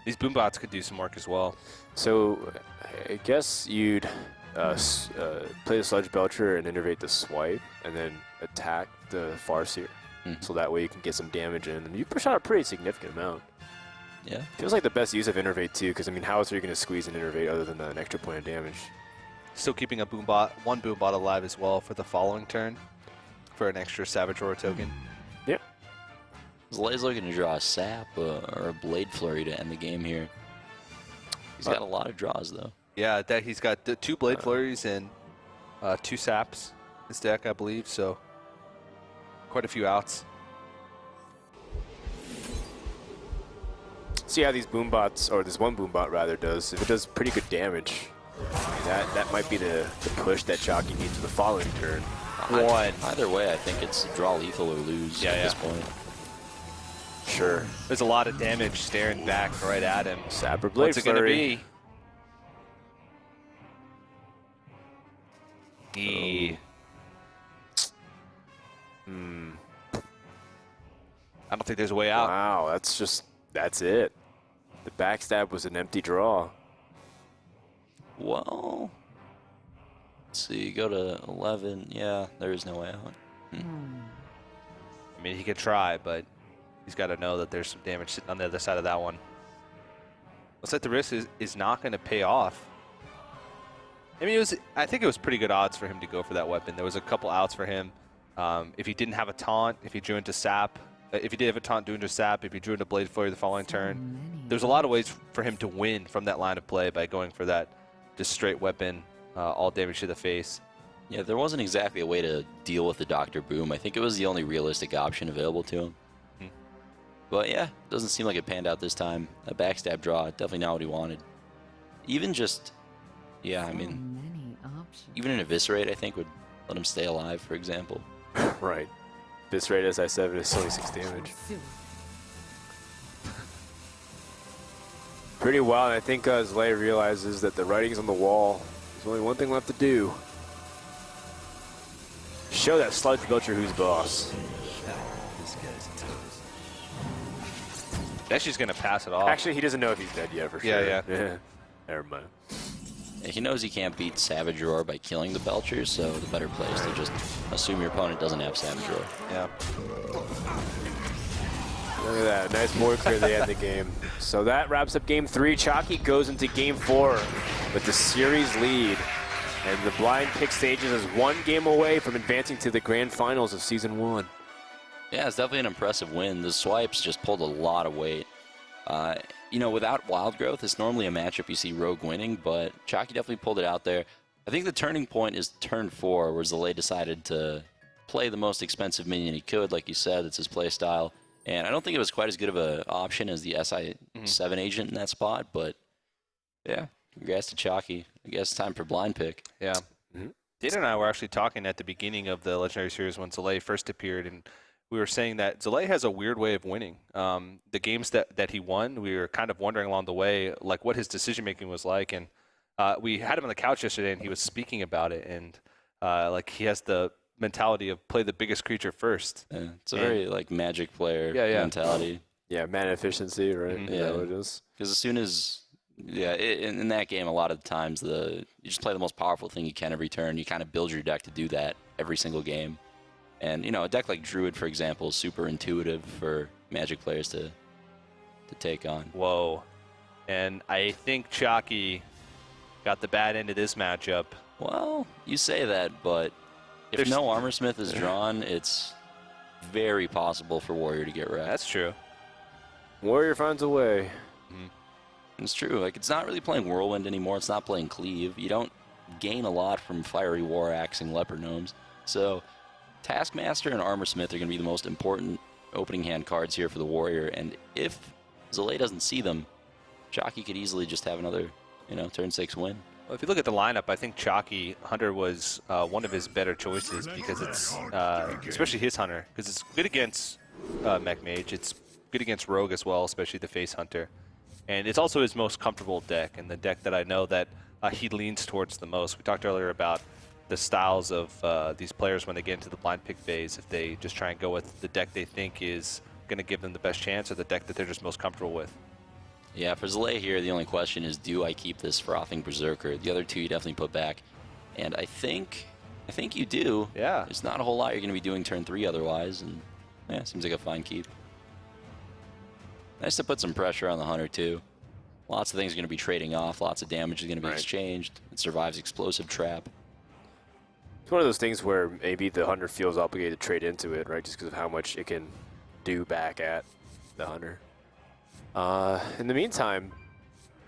These boombots could do some work as well. So I guess you'd play the Sludge Belcher and innervate the swipe, and then attack the Farseer. So that way you can get some damage in. And you push out a pretty significant amount. Yeah. Feels like the best use of Innervate too, because I mean, how else are you going to squeeze an Innervate other than an extra point of damage? Still keeping a one Boombot alive as well for the following turn for an extra Savage Roar token. Yep. Zalae's looking to draw a Sap or a Blade Flurry to end the game here. He's got a lot of draws, though. Yeah, that he's got the 2 Blade Flurries and 2 Saps in his deck, I believe, so quite a few outs. See how these boombots, or this one boombot rather, does. If it does pretty good damage, that might be the push that Chakki needs for the following turn. Either way, I think it's draw lethal or lose at this point. Sure. There's a lot of damage staring back right at him. Sap or Blade What's it going to Flurry. be? I don't think there's a way out. Wow, that's it. The backstab was an empty draw. Well, let's see. Go to 11. Yeah, there is no way out. I mean, he could try, but he's got to know that there's some damage sitting on the other side of that one. Looks like the risk is not going to pay off. I mean, I think it was pretty good odds for him to go for that weapon. There was a couple outs for him. If he didn't have a taunt, if he drew into Sap, if he did have a taunt, drew into Sap, if he drew into Blade Flurry the following turn, there's a lot of ways for him to win from that line of play by going for that just straight weapon, all damage to the face. Yeah, there wasn't exactly a way to deal with the Dr. Boom. I think it was the only realistic option available to him. But yeah, doesn't seem like it panned out this time. A backstab draw, definitely not what he wanted. Even just, yeah, I mean, even an Eviscerate, I think, would let him stay alive, for example. Right. This rate, as I said, is only 6 damage. Pretty wild. I think Zalae realizes that the writing's on the wall. There's only one thing left to do. Show that Sludge Belcher who's boss. That's just going to pass it off. Actually, he doesn't know if he's dead yet, for sure. Yeah. Never mind. Yeah, he knows he can't beat Savage Roar by killing the Belchers, so the better play is to just assume your opponent doesn't have Savage Roar. Yeah. Look at that. Nice board clear they end the game. So that wraps up game 3. Chakki goes into game 4 with the series lead. And the blind pick stages is 1 game away from advancing to the grand finals of season 1. Yeah, it's definitely an impressive win. The swipes just pulled a lot of weight. You know, without Wild Growth, it's normally a matchup you see Rogue winning, but Chakki definitely pulled it out there. I think the turning point is turn 4, where Zalae decided to play the most expensive minion he could. Like you said, it's his play style. And I don't think it was quite as good of an option as the SI7 agent in that spot, but yeah, congrats to Chakki. I guess it's time for blind pick. Yeah. Dana and I were actually talking at the beginning of the Legendary Series when Zalae first appeared, and we were saying that Zalae has a weird way of winning. The games that he won, we were kind of wondering along the way, like what his decision-making was like. And we had him on the couch yesterday, and he was speaking about it. And like he has the mentality of play the biggest creature first. Yeah, it's a very like Magic player mentality. Yeah, mana efficiency, right? Yeah, what it is. Because as soon as, in that game, a lot of the times you just play the most powerful thing you can every turn. You kind of build your deck to do that every single game. And, you know, a deck like Druid, for example, is super intuitive for Magic players to take on. Whoa. And I think Chakki got the bad end of this matchup. Well, you say that, but if no Armor Smith is drawn, it's very possible for Warrior to get wrecked. That's true. Warrior finds a way. It's true. Like, it's not really playing Whirlwind anymore. It's not playing Cleave. You don't gain a lot from Fiery War axing Leper Gnomes. So Taskmaster and Armor Smith are going to be the most important opening hand cards here for the Warrior. And if Zalae doesn't see them, Chakki could easily just have another, you know, turn 6 win. Well, if you look at the lineup, I think Chakki Hunter was one of his better choices because it's, especially his Hunter, because it's good against Mech Mage. It's good against Rogue as well, especially the Face Hunter. And it's also his most comfortable deck, and the deck that I know that he leans towards the most. We talked earlier about the styles of these players when they get into the blind pick phase, if they just try and go with the deck they think is going to give them the best chance, or the deck that they're just most comfortable with. Yeah, for Zalae here, the only question is, do I keep this Frothing Berserker? The other two you definitely put back. And I think you do. Yeah. There's not a whole lot you're going to be doing turn 3 otherwise, and yeah, seems like a fine keep. Nice to put some pressure on the Hunter, too. Lots of things are going to be trading off. Lots of damage is going to be Right. exchanged. It survives Explosive Trap. It's one of those things where maybe the hunter feels obligated to trade into it, right? Just because of how much it can do back at the hunter. In the meantime,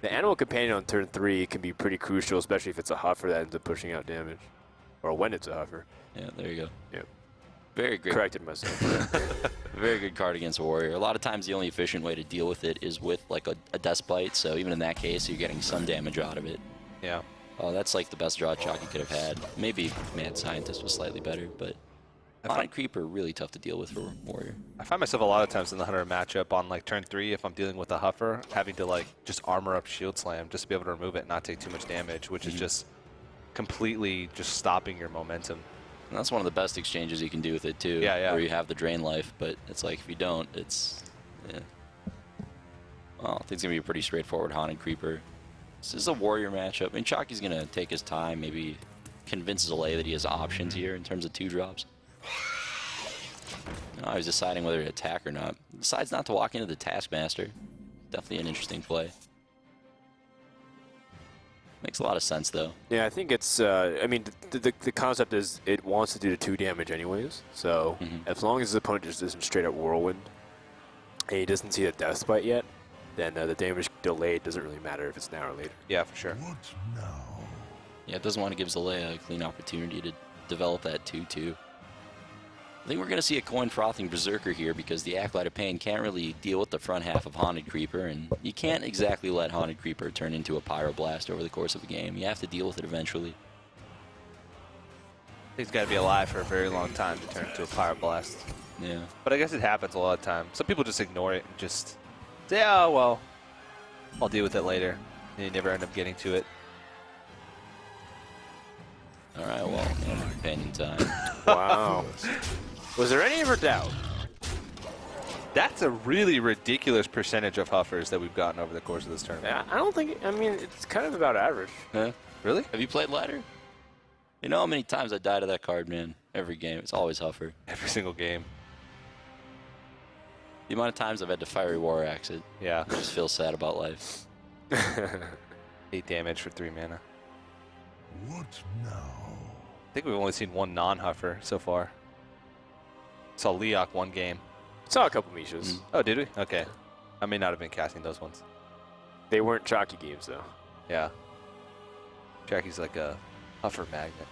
the animal companion on turn 3 can be pretty crucial, especially if it's a huffer that ends up pushing out damage, or when it's a huffer. Yeah, there you go. Yep. Very great. Corrected myself. Very good card against a warrior. A lot of times the only efficient way to deal with it is with like a Despite, so even in that case you're getting some damage out of it. Yeah. Oh, that's like the best draw Chakki could have had. Maybe Mad Scientist was slightly better, but Haunted Creeper really tough to deal with for warrior. I find myself a lot of times in the hunter matchup on like turn 3, if I'm dealing with a huffer, having to like just armor up shield slam just to be able to remove it and not take too much damage, which is just completely just stopping your momentum. And that's one of the best exchanges you can do with it too. Yeah, yeah. Where you have the drain life, but it's like if you don't, it's yeah. Well, I think it's gonna be a pretty straightforward Haunted Creeper. This is a warrior matchup. I mean, Chakki's gonna take his time, maybe convince Zalae that he has options here in terms of 2-drops. I was deciding whether to attack or not. Decides not to walk into the Taskmaster. Definitely an interesting play. Makes a lot of sense, though. Yeah, I think it's, I mean, the concept is it wants to do the 2 damage anyways. So as long as his opponent just isn't straight up Whirlwind and he doesn't see the Death Spite yet, then the damage delayed doesn't really matter if it's now or later. Yeah, for sure. Yeah, it doesn't want to give Zalae a clean opportunity to develop that 2-2. I think we're going to see a coin frothing Berserker here because the Acolyte of Pain can't really deal with the front half of Haunted Creeper, and you can't exactly let Haunted Creeper turn into a Pyroblast over the course of a game. You have to deal with it eventually. He's got to be alive for a very long time to turn into a Pyroblast. Yeah. But I guess it happens a lot of times. Some people just ignore it and just say, oh, well, I'll deal with it later. And you never end up getting to it. All right, well, Animal Companion time. Wow. Was there any ever doubt? That's a really ridiculous percentage of huffers that we've gotten over the course of this tournament. Yeah, I don't think, I mean, it's kind of about average. Huh? Really? Have you played Ladder? You know how many times I die to that card, man? Every game. It's always Huffer. Every single game. The amount of times I've had to Fiery War Axe it. Yeah. I just feel sad about life. 8 damage for 3 mana. What now? I think we've only seen one non-huffer so far. Saw Leok one game. Saw a couple Mishas. Oh, did we? Okay. I may not have been casting those ones. They weren't Chakki games, though. Yeah. Jackie's like a huffer magnet.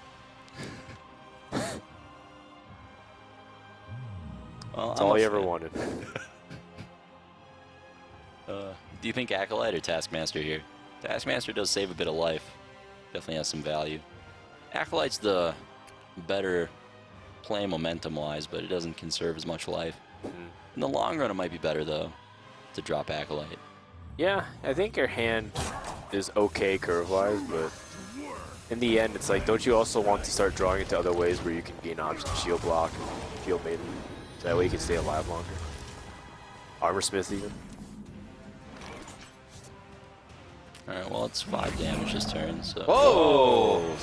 Well, That's I'm all a he ever fan. wanted. Do you think Acolyte or Taskmaster here? Taskmaster does save a bit of life. Definitely has some value. Acolyte's the better play momentum-wise, but it doesn't conserve as much life. In the long run, it might be better, though, to drop Acolyte. Yeah, I think your hand is okay curve-wise, but in the end, it's like, don't you also want to start drawing into other ways where you can gain option shield block and field maiden? So that way you can stay alive longer. Armor Smith even. Alright, well, it's 5 damage this turn, so... Whoa!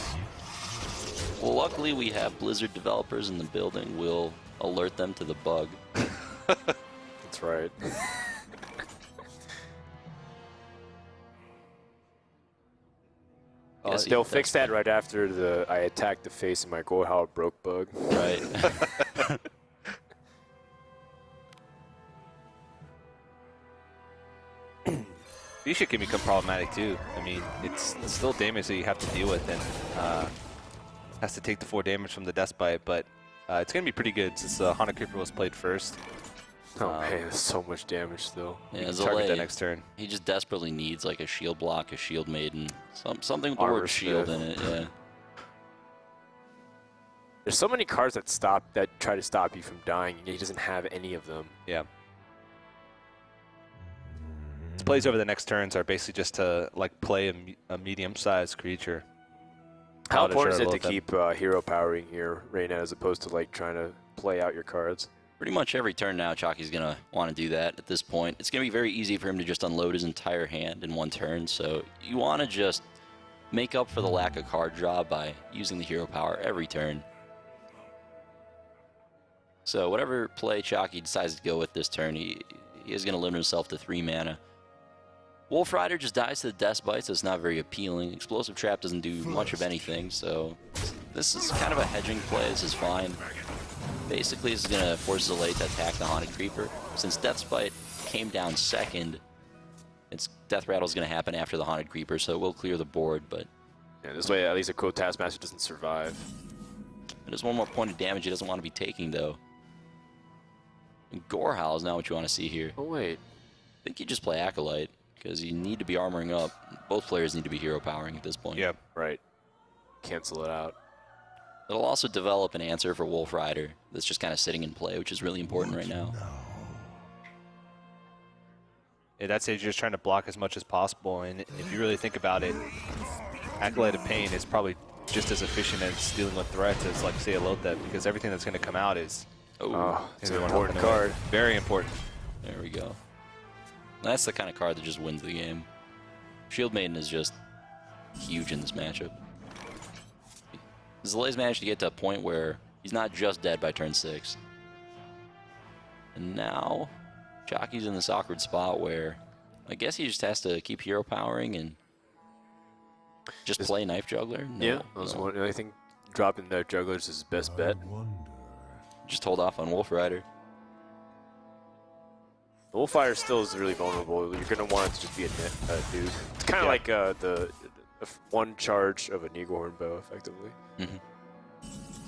Well, luckily we have Blizzard developers in the building. We'll alert them to the bug. That's right. Guess They'll that's fix that right after the I attacked the face in my Gold How It Broke bug. Right. Bisha can become problematic too. I mean, it's still damage that you have to deal with, and has to take the 4 damage from the Despite, but it's going to be pretty good since Haunted Creeper was played first. Oh man, there's so much damage still. Yeah, Target that Zalae, next turn. he just desperately needs like a shield block, a shield maiden, something with the Armor word shield Smith. in it. Yeah. There's so many cards that try to stop you from dying, and he doesn't have any of them. Yeah. His plays over the next turns are basically just to like play a medium-sized creature. How Out of important is share it to both them. keep hero powering here right now, as opposed to like trying to play out your cards? Pretty much every turn now, Chakki's going to want to do that at this point. It's going to be very easy for him to just unload his entire hand in one turn, so you want to just make up for the lack of card draw by using the hero power every turn. So whatever play Chakki decides to go with this turn, he is going to limit himself to 3 mana. Wolf Rider just dies to the Death Bite, so it's not very appealing. Explosive Trap doesn't do much of anything, so this is kind of a hedging play. This is fine. Basically, this is going to force Zalae to attack the Haunted Creeper. Since Death Bite came down second, its Death Rattle is going to happen after the Haunted Creeper, so it will clear the board, but... Yeah, this way at least a Code Taskmaster doesn't survive. There's one more point of damage he doesn't want to be taking, though. And Gore Howl is not what you want to see here. Oh, wait. I think you just play Acolyte, because you need to be armoring up. Both players need to be hero powering at this point. Yep, right. Cancel it out. It'll also develop an answer for Wolf Rider that's just kind of sitting in play, which is really important right now. At that stage, you're just trying to block as much as possible, and if you really think about it, Acolyte of Pain is probably just as efficient at dealing with threats as, like, say, a Lotheb, because everything that's going to come out is... Oh, it's an gonna be important helping away. card. Very important. There we go. That's the kind of card that just wins the game. Shield Maiden is just huge in this matchup. Zalae's managed to get to a point where he's not just dead by turn 6. And now, Chakki's in this awkward spot where I guess he just has to keep hero powering and just play Knife Juggler. No, Yeah, I think dropping the Jugglers is his best bet. just hold off on Wolf Rider. The Wolf Rider still is really vulnerable. You're going to want it to just be a dude. It's kind of like the one charge of a Nigorn bow, effectively.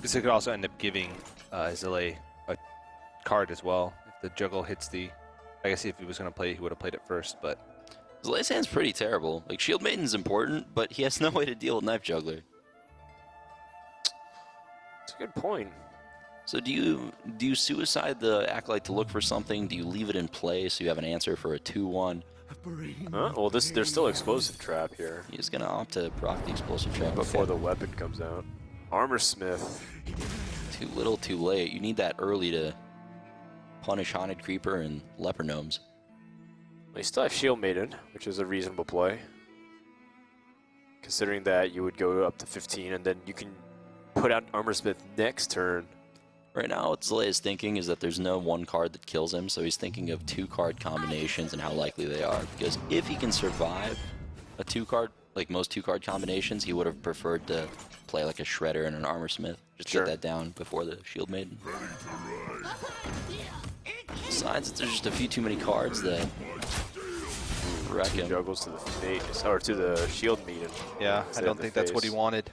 This could also end up giving Zalae a card as well. If the juggle hits the... I guess if he was going to play it, he would have played it first, but... Zalae's hand's pretty terrible. Like, Shield Maiden's important, but he has no way to deal with Knife Juggler. It's a good point. So do you suicide the Acolyte to look for something? Do you leave it in play so you have an answer for a 2-1? Huh? Well, there's still Explosive Trap here. He's going to opt to proc the Explosive Trap Before the weapon comes out. Armor Smith. Too little, too late. You need that early to punish Haunted Creeper and Leper Gnomes. Well, you still have Shield Maiden, which is a reasonable play. Considering that you would go up to 15, and then you can put out Armor Smith next turn. Right now, what Zalae is thinking is that there's no one card that kills him, so he's thinking of 2-card combinations and how likely they are. Because if he can survive a 2-card, like most 2-card combinations, he would have preferred to play like a Shredder and an Armor Smith. Just get that down before the Shield Maiden. Besides, there's just a few too many cards that wreck him. Juggles to the face, or to the Shield Maiden. Yeah, I don't think that's what he wanted.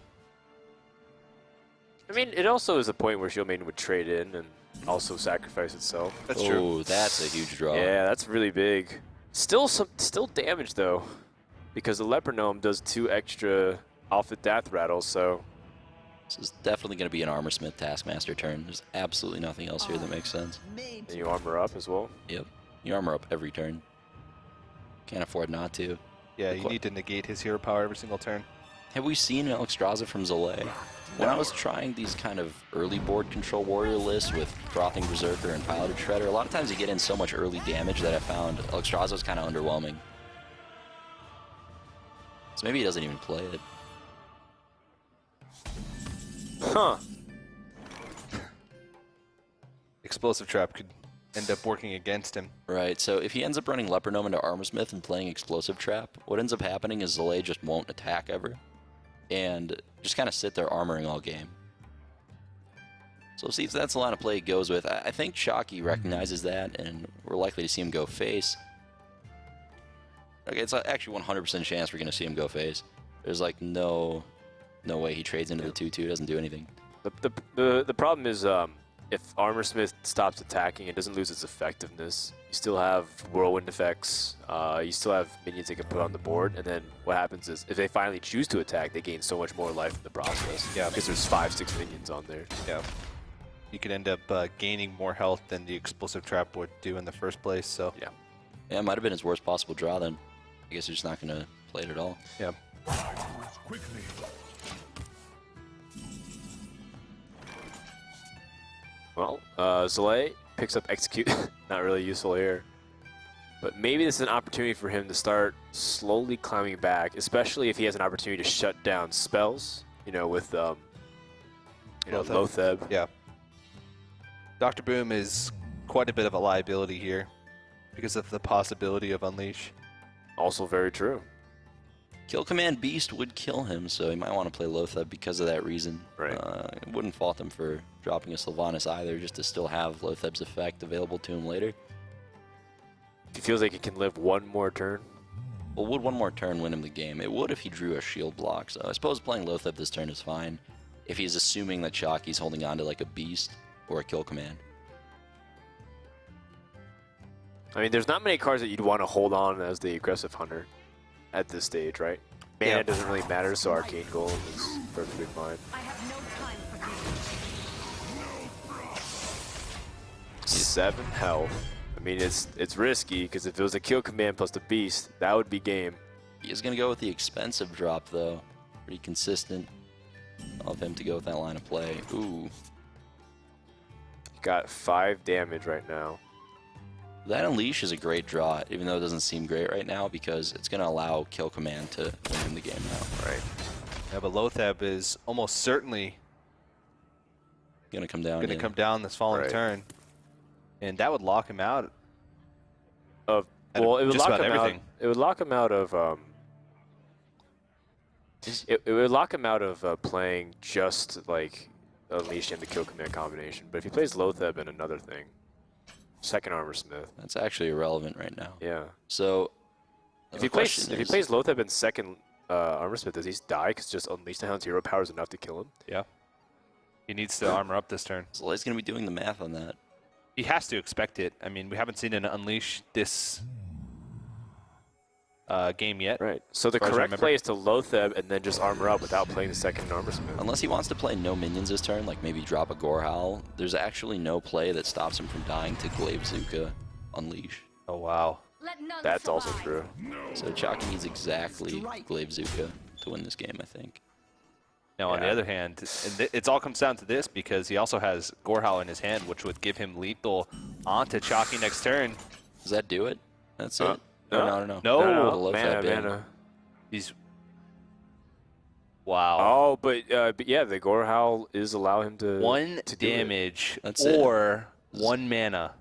I mean, it also is a point where Shield Maiden would trade in and also sacrifice itself. That's true. Oh, that's a huge draw. Yeah, that's really big. Still damage though, because the Leper Gnome does 2 extra Alpha Death Rattles, so... This is definitely going to be an Armor Smith Taskmaster turn. There's absolutely nothing else here that makes sense. And you armor up as well. Yep. You armor up every turn. Can't afford not to. Yeah, you need to negate his hero power every single turn. Have we seen Alexstrasza from Zalae? When I was trying these kind of early board control warrior lists with Frothing Berserker and Piloted Shredder, a lot of times you get in so much early damage that I found Alexstrasza was kind of underwhelming. So maybe he doesn't even play it. Huh. Explosive Trap could end up working against him. Right, so if he ends up running Leper Gnome into Armor Smith and playing Explosive Trap, what ends up happening is Zalae just won't attack ever. And just kind of sit there armoring all game. So we'll see if that's the line of play he goes with. I think Chakki recognizes that, and we're likely to see him go face. Okay, it's actually 100% chance we're going to see him go face. There's like no way he trades into the 2-2, doesn't do anything. The problem is if Armor Smith stops attacking, it doesn't lose its effectiveness. You still have Whirlwind effects. You still have minions they can put on the board. And then what happens is if they finally choose to attack, they gain so much more life in the process. Yeah. Because there's 5-6 minions on there. Yeah. You could end up gaining more health than the Explosive Trap would do in the first place, so... Yeah. Yeah, it might have been his worst possible draw then. I guess he's just not going to play it at all. Yeah. Quickly. Well, Zalae picks up Execute. Not really useful here. But maybe this is an opportunity for him to start slowly climbing back, especially if he has an opportunity to shut down spells, you know, with Lotheb. Yeah. Dr. Boom is quite a bit of a liability here because of the possibility of Unleash. Also very true. Kill Command Beast would kill him, so he might want to play Lotheb because of that reason. Right. I wouldn't fault him for dropping a Sylvanas either, just to still have Lotheb's effect available to him later. He feels like he can live one more turn. Well, would one more turn win him the game? It would if he drew a shield block, so I suppose playing Lotheb this turn is fine if he's assuming that Chakki's holding on to like a Beast or a Kill Command. I mean, there's not many cards that you'd want to hold on as the aggressive hunter at this stage, right? Mana Yeah. doesn't really matter, so Arcane Golem is perfectly fine. I have no time for 7 health. I mean, it's risky because if it was a Kill Command plus the Beast, that would be game. He is going to go with the expensive drop, though. Pretty consistent of him to go with that line of play. Ooh. Got 5 damage right now. That Unleash is a great draw, even though it doesn't seem great right now, because it's going to allow Kill Command to win him the game now. Right. Yeah, but Lotheb is almost certainly Going to come down. going to yeah. come down this following Right. turn. And that would lock him out. Of Out well, of it would just lock about him everything. out. It would lock him out of it would lock him out of playing just like Unleash and the Kill Command combination. But if he plays Lotheb and another thing, second Armor Smith. That's actually irrelevant right now. Yeah. So If the he plays question if he is- plays Lotheb and second Armor Smith, does he die? Because just Unleash the Hound 0 power is enough to kill him. Yeah. He needs to armor up this turn. Zalae's going to be doing the math on that. He has to expect it. I mean, we haven't seen an Unleash this game yet. Right. So the As far as I correct remember. play is to Lotheb and then just armor up without playing the second Armor Smith. Unless he wants to play no minions this turn, like maybe drop a Gore Howl, there's actually no play that stops him from dying to Glaive Zuka Unleash. Oh, wow. Let none That's also survive. true. So Chakki needs exactly Glaive Zuka to win this game, I think. Now, on the Yeah. other hand, it all comes down to this because he also has Gorehowl in his hand, which would give him lethal onto Chakki next turn. Does that do it? That's Uh, it? no. No, no. No. The low Mana, fat bit. mana. He's wow. Oh, but yeah, the Gore Howl is allow him to One to do it. damage That's it. or 1 mana.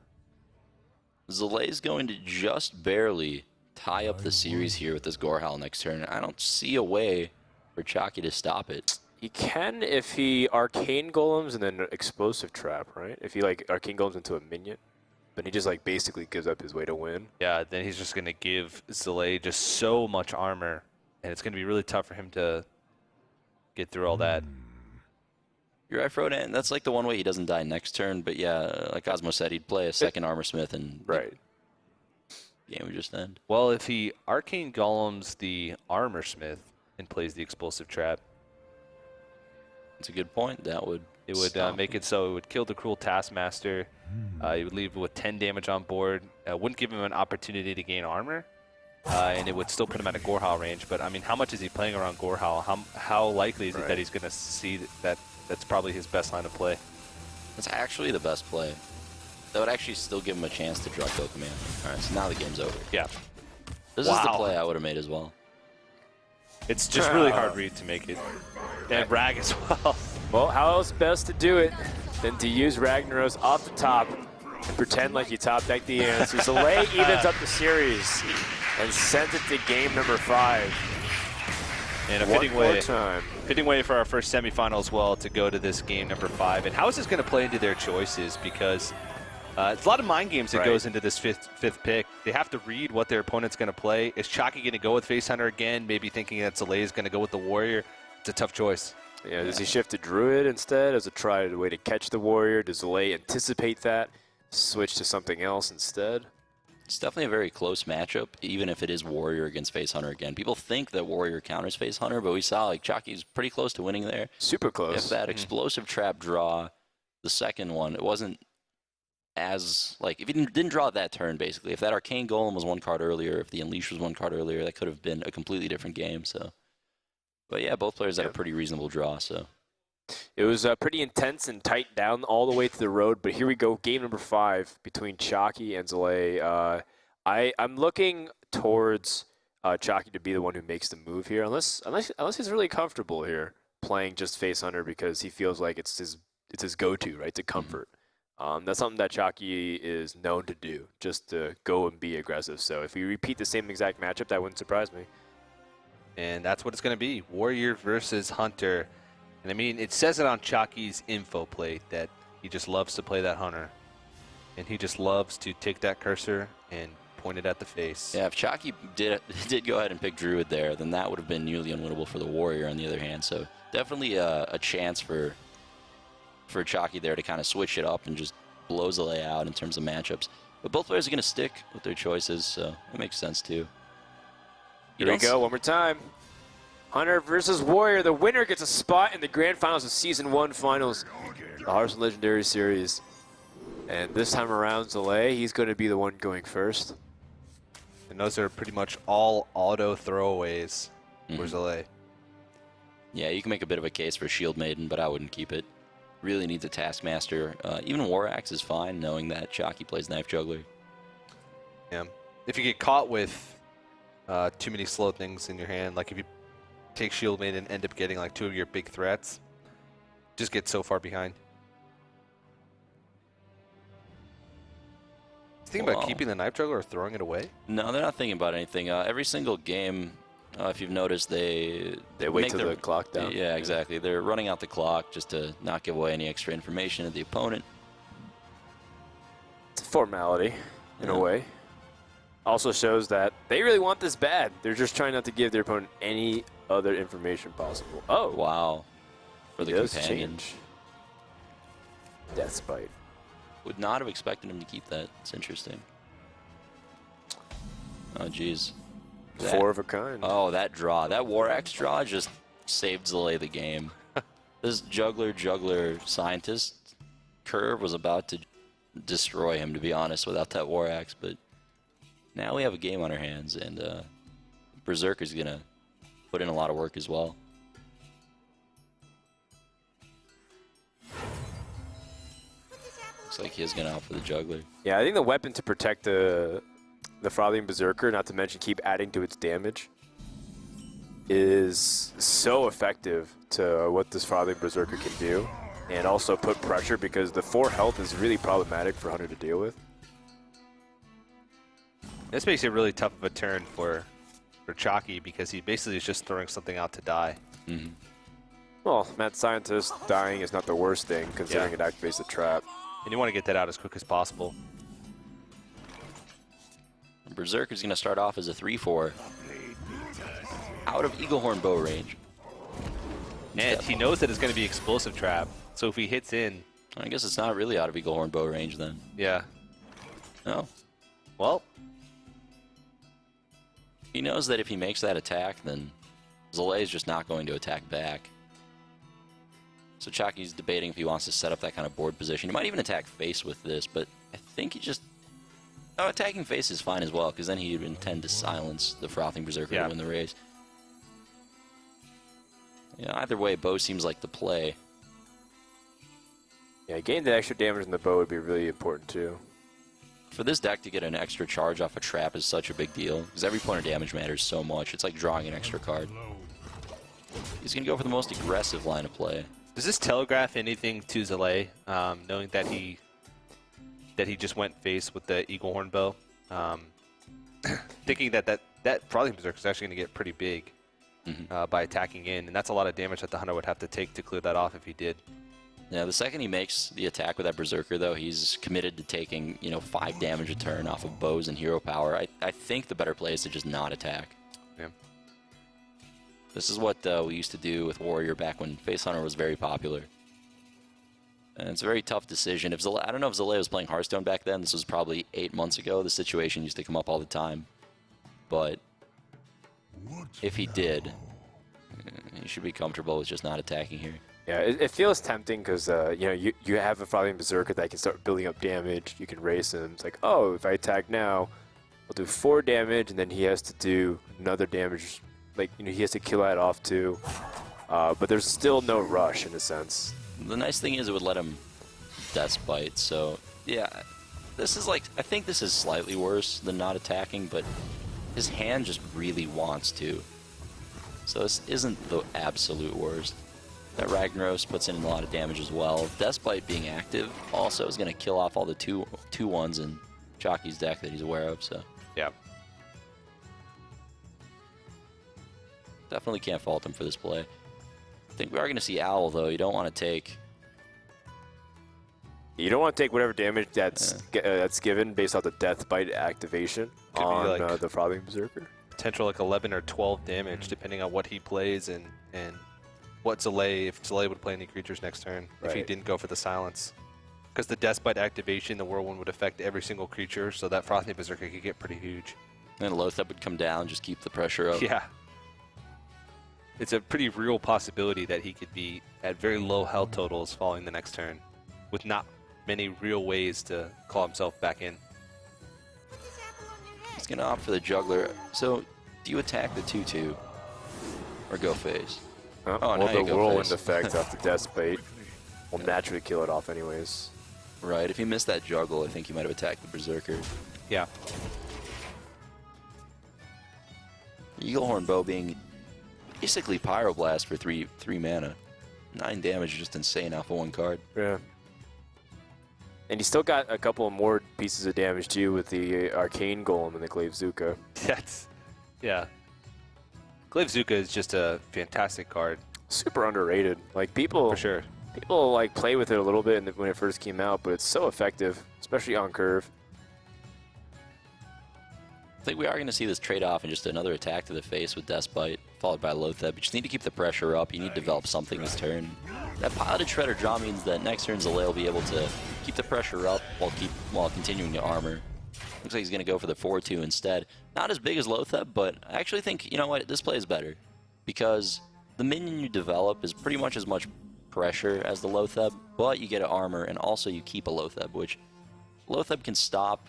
Zalae's going to just barely tie up the series here with this Gore Howl next turn. I don't see a way for Chakki to stop it. He can if he Arcane Golems and then Explosive Trap, right? If he like Arcane Golems into a minion, then he just like basically gives up his way to win. Yeah, then he's just going to give Zalae just so much armor, and it's going to be really tough for him to get through all that. You're right, Frodan. That's like the one way he doesn't die next turn. But yeah, like Cosmo said, he'd play a second Armor Smith and Right. the game would just end. Well, if he Arcane Golems the Armor Smith and plays the Explosive Trap, That's a good point. That would it would stop make him. it so it would kill the Cruel Taskmaster. It would leave with 10 damage on board. Wouldn't give him an opportunity to gain armor. And it would still put him at a Gorehowl range. But, I mean, how much is he playing around Gorehowl? How likely is it that he's going to see that that's probably his best line of play? That's actually the best play. That would actually still give him a chance to draw Kill Command. All right, so now the game's over. Yeah. This is the Wow. play I would have made as well. It's just really hard read to make it. And Rag as well. Well, how else best to do it than to use Ragnaros off the top and pretend like you top deck the answer. Zalae evens up the series and sends it to game number 5. And a One fitting more way. time. Fitting way for our first semifinal as well to go to this game number 5. And how is this going to play into their choices? Because it's a lot of mind games that Right. goes into this fifth pick. They have to read what their opponent's going to play. Is Chakki going to go with Face Hunter again? Maybe thinking that Zalae is going to go with the Warrior. It's a tough choice. Yeah, does he shift to Druid instead as a way to catch the Warrior? Does Zalae anticipate that? Switch to something else instead? It's definitely a very close matchup, even if it is Warrior against Face Hunter again. People think that Warrior counters Face Hunter, but we saw like Chakki's pretty close to winning there. Super close. If that explosive trap draw, the second one, it wasn't as, like, if he didn't draw it that turn, basically. If that Arcane Golem was one card earlier, if the Unleash was one card earlier, that could have been a completely different game, so. But yeah, both players had a pretty reasonable draw, so. It was pretty intense and tight down all the way to the road, but here we go, game number 5 between Chakki and Zalae. I'm looking towards Chakki to be the one who makes the move here, unless he's really comfortable here playing just Face Hunter because he feels like it's his go-to, right? It's a comfort. That's something that Chakki is known to do, just to go and be aggressive. So if we repeat the same exact matchup, that wouldn't surprise me. And that's what it's going to be, Warrior versus Hunter. And I mean, it says it on Chakki's info plate that he just loves to play that Hunter. And he just loves to take that cursor and point it at the face. Yeah, if Chakki did go ahead and pick Druid there, then that would have been nearly unwinnable for the Warrior on the other hand. So definitely a chance for Chakki there to kind of switch it up and just blow Zalae out in terms of matchups. But both players are going to stick with their choices, so it makes sense too. Here we go, one more time. Hunter versus Warrior. The winner gets a spot in the grand finals of Season 1 finals, the Hearthstone Legendary Series. And this time around, Zalae, he's going to be the one going first. And those are pretty much all auto throwaways for Zalae. Yeah, you can make a bit of a case for Shield Maiden, but I wouldn't keep it. Really needs a Taskmaster. Even War Axe is fine, knowing that Chakki plays Knife Juggler. Yeah. If you get caught with too many slow things in your hand, like if you take Shield Maiden and end up getting like 2 of your big threats, just get so far behind. Think about keeping the Knife Juggler or throwing it away? No, they're not thinking about anything. Every single game, if you've noticed, they wait till the clock down. Yeah, exactly. They're running out the clock just to not give away any extra information to the opponent. It's a formality, in a way. Also shows that they really want this bad. They're just trying not to give their opponent any other information possible. Oh, Wow. For the he does companion. change. Death Spite. Would not have expected him to keep that. It's interesting. Oh, jeez. 4 of a kind. Oh, that draw. That War Axe draw just saved Zalae the game. This juggler scientist curve was about to destroy him, to be honest, without that War Axe. But now we have a game on our hands, and Berserker's going to put in a lot of work as well. Looks like he is going to opt for the juggler. Yeah, I think the weapon to protect the Frothing Berserker, not to mention keep adding to its damage, is so effective to what this Frothing Berserker can do, and also put pressure because the 4 health is really problematic for Hunter to deal with. This makes it really tough of a turn for Chakki because he basically is just throwing something out to die. Mm-hmm. Well, Mad Scientist dying is not the worst thing considering it activates the trap. And you want to get that out as quick as possible. Berserker's going to start off as a 3-4 out of Eaglehorn bow range. And he knows that it's going to be explosive trap. So if he hits in... I guess it's not really out of Eaglehorn bow range then. Yeah. No. Well, He knows that if he makes that attack, then Zalae is just not going to attack back. So Chakki's debating if he wants to set up that kind of board position. He might even attack face with this, but I think he just... Oh, attacking face is fine as well, because then he would intend to silence the Frothing Berserker to win the race. Yeah, either way, bow seems like the play. Yeah, getting the extra damage in the bow would be really important too. For this deck to get an extra charge off a trap is such a big deal, because every point of damage matters so much. It's like drawing an extra card. He's going to go for the most aggressive line of play. does this telegraph anything to Zalae, knowing that he just went face with the Eaglehorn bow? Thinking that Frothing Berserker is actually going to get pretty big by attacking in, and that's a lot of damage that the Hunter would have to take to clear that off if he did. Yeah, the second he makes the attack with that Berserker, though, he's committed to taking, 5 damage a turn off of bows and hero power. I think the better play is to just not attack. Yeah. This is what we used to do with Warrior back when Face Hunter was very popular. And it's a very tough decision. I don't know if Zalae was playing Hearthstone back then. This was probably 8 months ago. The situation used to come up all the time. But if he did, he should be comfortable with just not attacking here. Yeah, it feels tempting because you have a Frothing Berserker that can start building up damage. You can race him. It's like, oh, if I attack now, I'll do 4 damage, and then he has to do another damage. Like, he has to kill that off too. But there's still no rush in a sense. The nice thing is it would let him Death Bite. So yeah, this is like, I think this is slightly worse than not attacking, but his hand just really wants to. So this isn't the absolute worst. That Ragnaros puts in a lot of damage as well. Despite being active, also is going to kill off all the 2/1s in Chakki's deck that he's aware of. So Yeah. definitely can't fault him for this play. I think we are going to see Owl, though. You don't want to take... You don't want to take whatever damage that's given based off the Death Bite activation Could be on like- the Frothing Berserker. Potential like 11 or 12 damage, depending on what he plays and what Zalae, if Zalae would play any creatures next turn, if he Right. didn't go for the silence. Because the Deathbite activation, the Whirlwind would affect every single creature, so that Frothing Berserker could get pretty huge. And Lothep would come down, just keep the pressure up. Yeah. It's a pretty real possibility that he could be at very low health totals following the next turn, with not many real ways to call himself back in. He's going to opt for the Juggler. So, do you attack the 2/2 or go face? Oh, now well, you the go Whirlwind face. effect off the Death Bite will naturally kill it off anyways. Right, if he missed that Juggle, I think he might have attacked the Berserker. Yeah. Eaglehorn Bow being basically Pyroblast for 3 mana. 9 damage, just insane off of 1 card. Yeah. And he still got a couple more pieces of damage too with the Arcane Golem and the Glaive Zuka. Yeah. Glaive Zuka is just a fantastic card. Super underrated. Like people, For sure. people like play with it a little bit when it first came out, but it's so effective, especially on curve. I think we are going to see this trade-off and just another attack to the face with Despite, followed by Lothep. You just need to keep the pressure up. You need to develop something this turn. That Piloted Shredder draw means that next turn Zalae will be able to keep the pressure up while continuing to armor. Looks like he's going to go for the 4/2 instead. Not as big as Lothep, but I actually think, you know what, this play is better. Because the minion you develop is pretty much as much pressure as the Lothep, but you get an armor, and also you keep a Lothep, which Lothep can stop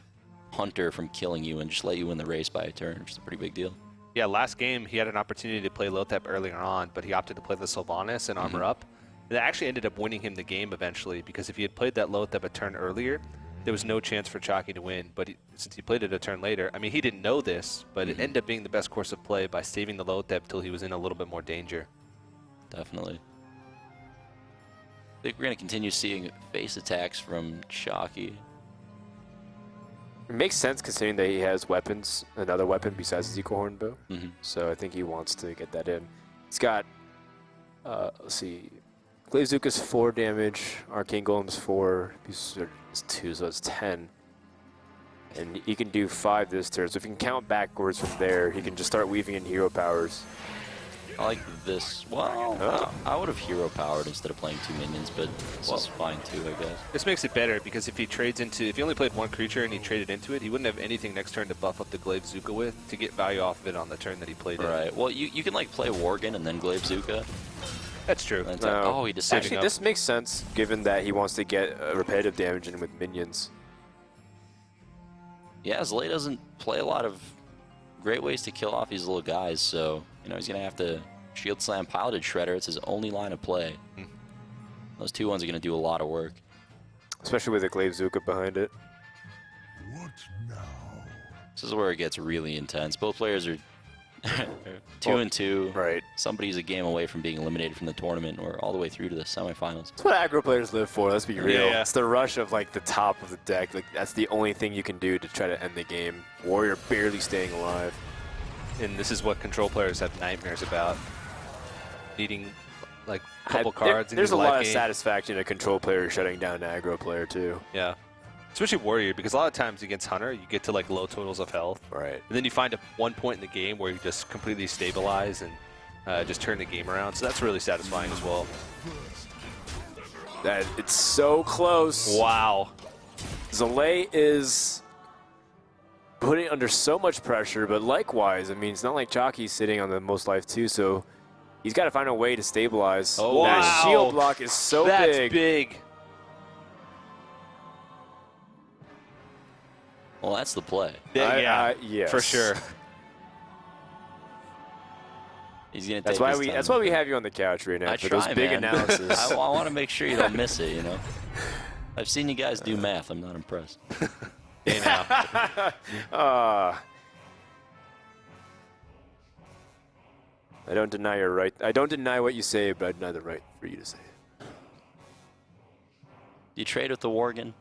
Hunter from killing you and just let you win the race by a turn, which is a pretty big deal. Yeah, last game he had an opportunity to play Lothep earlier on, but he opted to play the Sylvanas and armor up. And that actually ended up winning him the game eventually, because if he had played that Lothep a turn earlier, there was no chance for Chakki to win. But since he played it a turn later, I mean, he didn't know this, but it ended up being the best course of play by saving the Lothep till he was in a little bit more danger. Definitely. I think we're going to continue seeing face attacks from Chakki. It makes sense considering that he has weapons, another weapon besides his Eaglehorn Bow. So I think he wants to get that in. He's got, let's see, Glaive Zuka's 4 damage, Arcane Golem's 4, it's 2, so it's 10. And he can do 5 this turn. So if he can count backwards from there, he can just start weaving in hero powers. I like this. Well, I would have hero powered instead of playing 2 minions, but this is fine too, I guess. This makes it better because if he only played 1 creature and he traded into it, he wouldn't have anything next turn to buff up the Glaive Zuka with to get value off of it on the turn that he played it. Right. Well, you can like play Worgen and then Glaive Zuka. That's true. And No. oh, he decided. Actually, this makes sense given that he wants to get repetitive damage in with minions. Yeah, Zalae doesn't play a lot of great ways to kill off these little guys, so he's gonna have to Shield Slam Piloted Shredder. It's his only line of play. Those 2/1s are gonna do a lot of work. Especially with the Glaive Zuka behind it. What now? This is where it gets really intense. Both players are 2-2. Right. Somebody's a game away from being eliminated from the tournament or all the way through to the semifinals. That's what aggro players live for, let's be real. Yeah. It's the rush of like the top of the deck. Like that's the only thing you can do to try to end the game. Warrior barely staying alive. And this is what control players have nightmares about. Needing like a couple cards. There's a lot of game. satisfaction in a control player shutting down an aggro player too. Yeah. Especially Warrior, because a lot of times against Hunter, you get to like low totals of health. Right. And then you find one point in the game where you just completely stabilize and just turn the game around. So that's really satisfying as well. That it's so close. Wow. Zalae is putting under so much pressure, but likewise, I mean, it's not like Chakki's sitting on the most life too, so he's got to find a way to stabilize. Oh, that wow. shield block is so That's big. big. Well, that's the play. Yeah, yes. for sure. He's gonna. That's take why his we. time. That's why we have you on the couch right now I for try, those big man. analysis. I want to make sure you don't miss it. I've seen you guys do math. I'm not impressed. Hey now. I don't deny your right. I don't deny what you say, but I deny the right for you to say it. Do you trade with the Worgen?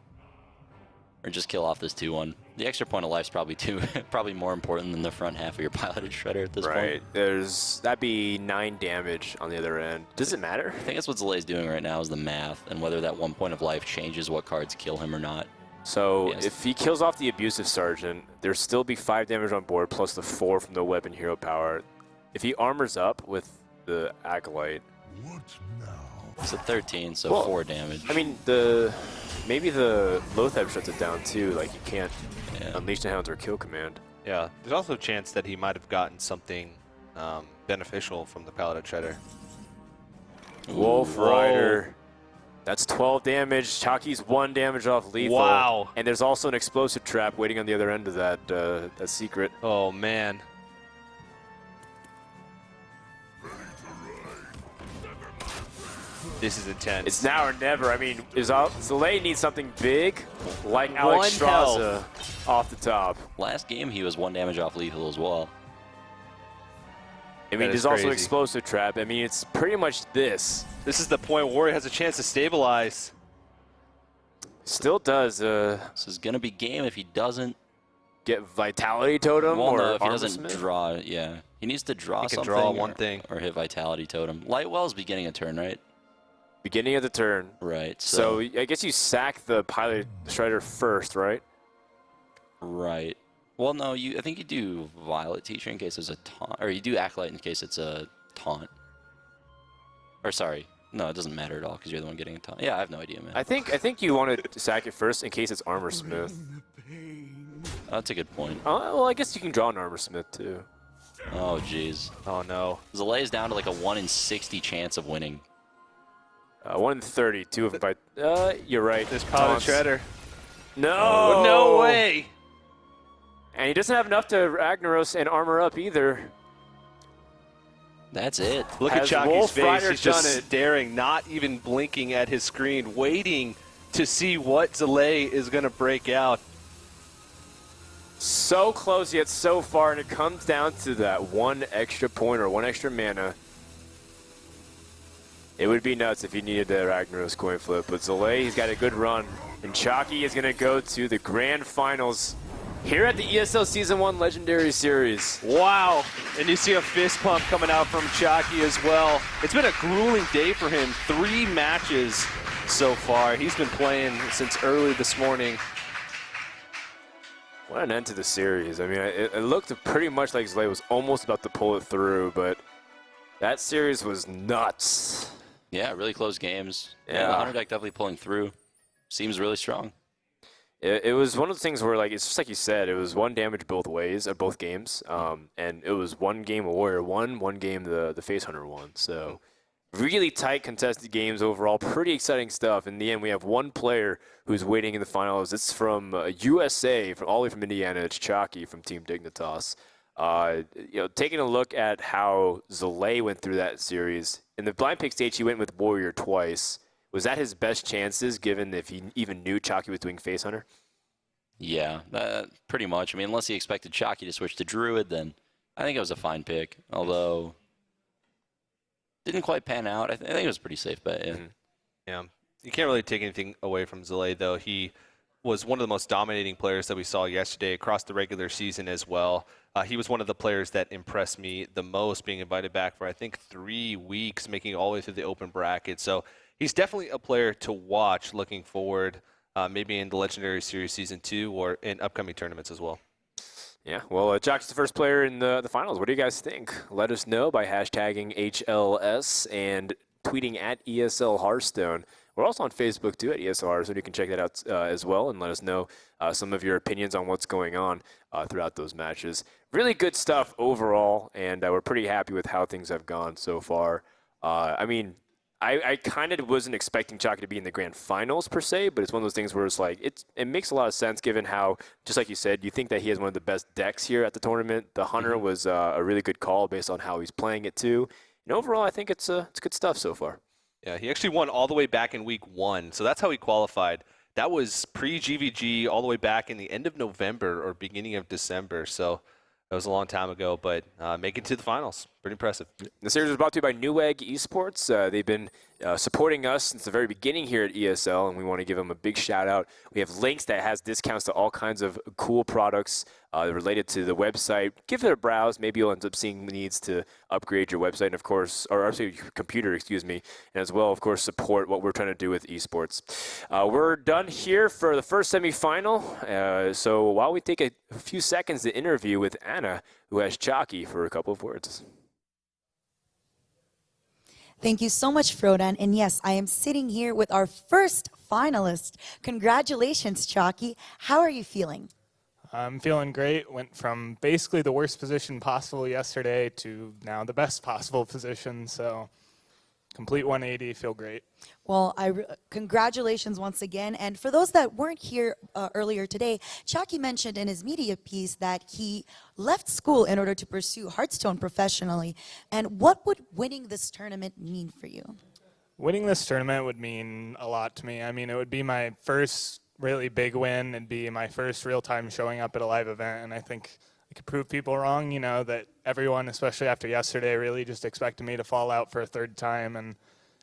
Or just kill off this 2-1? The extra point of life's probably probably more important than the front half of your piloted shredder at this point. Right. That'd be 9 damage on the other end. Does it matter? I think that's what Zalae's doing right now is the math and whether that 1 point of life changes what cards kill him or not. So Yes. if he kills off the Abusive Sergeant, there'll still be 5 damage on board plus the 4 from the weapon hero power. If he armors up with the Acolyte, What now? It's a 13, so Well, 4 damage. I mean, maybe the Loatheb shuts it down too. Like you can't unleash the Hounds or kill command. Yeah, there's also a chance that he might have gotten something beneficial from the Paladin Shredder. Wolf Rider. That's 12 damage. Chakki's 1 damage off lethal. Wow. And there's also an explosive trap waiting on the other end of that secret. Oh, man. This is intense. It's now or never. I mean, Zalae needs something big, like One Alex health. Straza off the top. Last game, he was 1 damage off lethal as well. I mean, That is there's also crazy. explosive trap. I mean, it's pretty much this. This is the point where Warrior has a chance to stabilize. Still does This is going to be game if he doesn't. get Vitality Totem Well, or no, if he Armor doesn't Smith. draw, yeah. He needs to draw He can something. draw one thing. Or hit Vitality Totem. Lightwell's beginning a turn, right? Beginning of the turn. Right. So I guess you sack the Pilot Shredder first, right? Right. Well, no, I think you do Violet Teacher in case there's a taunt. Or you do Acolyte in case it's a taunt. Or sorry. No, it doesn't matter at all because you're the one getting a taunt. Yeah, I have no idea, man. I think you want to sack it first in case it's Armor Smith. That's a good point. Well, I guess you can draw an Armor Smith too. Oh, jeez. Oh, no. Zalae is down to like a 1 in 60 chance of winning. 1 in 30, 2 of them by. You're right. This Paladin Taunts. Shredder. No! No way! And he doesn't have enough to Ragnaros and armor up either. That's it. Look at Has Chakki's Wolf face. Rider He's just done it? staring, not even blinking at his screen, waiting to see what Zalae is going to break out. So close yet so far, and it comes down to that 1 extra point or 1 extra mana. It would be nuts if he needed the Ragnaros coin flip, but Zalae, he's got a good run. And Chakki is going to go to the grand finals here at the ESL Season 1 Legendary Series. Wow. And you see a fist pump coming out from Chakki as well. It's been a grueling day for him. 3 matches so far. He's been playing since early this morning. What an end to the series. I mean, it looked pretty much like Zalae was almost about to pull it through, but that series was nuts. Yeah, really close games. Yeah. The Hunter deck definitely pulling through. Seems really strong. It was one of the things where, like, it's just like you said, it was 1 damage both ways, both games. And it was 1 game a Warrior won, 1 game the Face Hunter won. So really tight contested games overall. Pretty exciting stuff. In the end, we have 1 player who's waiting in the finals. It's from USA, all the way from Indiana. It's Chakki from Team Dignitas. Taking a look at how Zalae went through that series. In the blind pick stage, he went with Warrior twice. Was that his best chances, given if he even knew Chakki was doing Face Hunter? Yeah, pretty much. I mean, unless he expected Chakki to switch to Druid, then I think it was a fine pick. Although, didn't quite pan out. I think it was a pretty safe bet, yeah. Yeah. You can't really take anything away from Zalae, though. He was one of the most dominating players that we saw yesterday across the regular season as well. He was one of the players that impressed me the most, being invited back for, I think, 3 weeks, making it all the way through the open bracket. So he's definitely a player to watch looking forward, maybe in the Legendary Series Season 2 or in upcoming tournaments as well. Yeah, well, Jock's the first player in the finals. What do you guys think? Let us know by hashtagging HLS and tweeting at ESL Hearthstone. We're also on Facebook, too, at ESL Hearthstone. You can check that out as well and let us know some of your opinions on what's going on throughout those matches. Really good stuff overall, and we're pretty happy with how things have gone so far. I mean, I kind of wasn't expecting Chakki to be in the grand finals per se, but it's one of those things where it's like it makes a lot of sense given how, just like you said, you think that he has one of the best decks here at the tournament. The Hunter was a really good call based on how he's playing it too. And overall, I think it's good stuff so far. Yeah, he actually won all the way back in week 1, so that's how he qualified. That was pre-GVG all the way back in the end of November or beginning of December, so that was a long time ago, but making it to the finals. Pretty impressive. The series was brought to you by Newegg Esports. They've been supporting us since the very beginning here at ESL, and we want to give them a big shout out. We have links that has discounts to all kinds of cool products related to the website. Give it a browse. Maybe you'll end up seeing needs to upgrade your website, and of course, or actually your computer, excuse me, and as well, of course, support what we're trying to do with esports. We're done here for the first semifinal. So while we take a few seconds to interview with Anna, who has Chakki, for a couple of words. Thank you so much, Frodan. And yes, I am sitting here with our first finalist. Congratulations, Chakki. How are you feeling? I'm feeling great. Went from basically the worst position possible yesterday to now the best possible position. So complete 180, feel great. Well, congratulations once again. And for those that weren't here earlier today, Chakki mentioned in his media piece that he left school in order to pursue Hearthstone professionally. And what would winning this tournament mean for you? Winning this tournament would mean a lot to me. I mean, it would be my first really big win and be my first real time showing up at a live event. And I think I could prove people wrong, you know, that everyone, especially after yesterday, really just expected me to fall out for a third time. And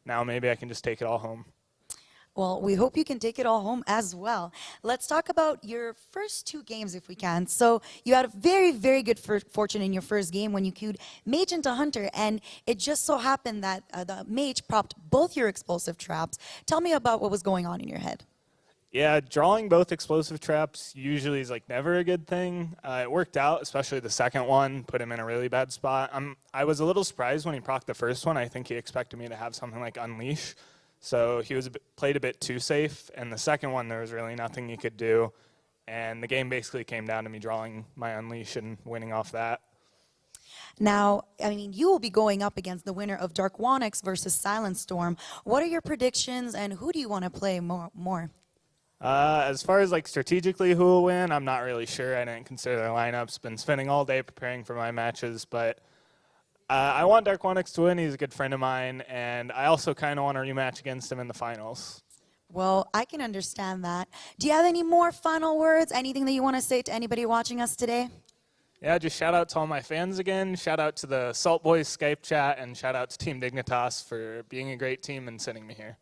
now maybe I can just take it all home. Well, we hope you can take it all home as well. Let's talk about your first two games if we can. So you had a very, very good fortune in your first game when you queued Mage into Hunter, and it just so happened that the Mage propped both your explosive traps. Tell me about what was going on in your head. Yeah, drawing both explosive traps usually is like never a good thing. It worked out, especially the second one, put him in a really bad spot. I was a little surprised when he procced the first one. I think he expected me to have something like Unleash. So he was played a bit too safe. And the second one, there was really nothing he could do. And the game basically came down to me drawing my Unleash and winning off that. Now, I mean, you will be going up against the winner of Dark Wonyx versus Silent Storm. What are your predictions, and who do you want to play more? As far as like strategically who will win, I'm not really sure. I didn't consider their lineups. Been spending all day preparing for my matches, but I want Dark Wonyx to win. He's a good friend of mine, and I also kind of want a rematch against him in the finals. Well, I can understand that. Do you have any more final words? Anything that you want to say to anybody watching us today? Yeah, just shout out to all my fans again. Shout out to the Salt Boys Skype chat, and shout out to Team Dignitas for being a great team and sending me here.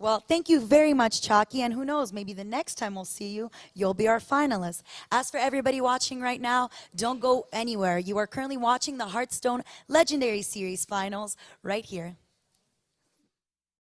Well, thank you very much, Chakki, and who knows, maybe the next time we'll see you, you'll be our finalist. As for everybody watching right now, don't go anywhere. You are currently watching the Hearthstone Legendary Series Finals right here.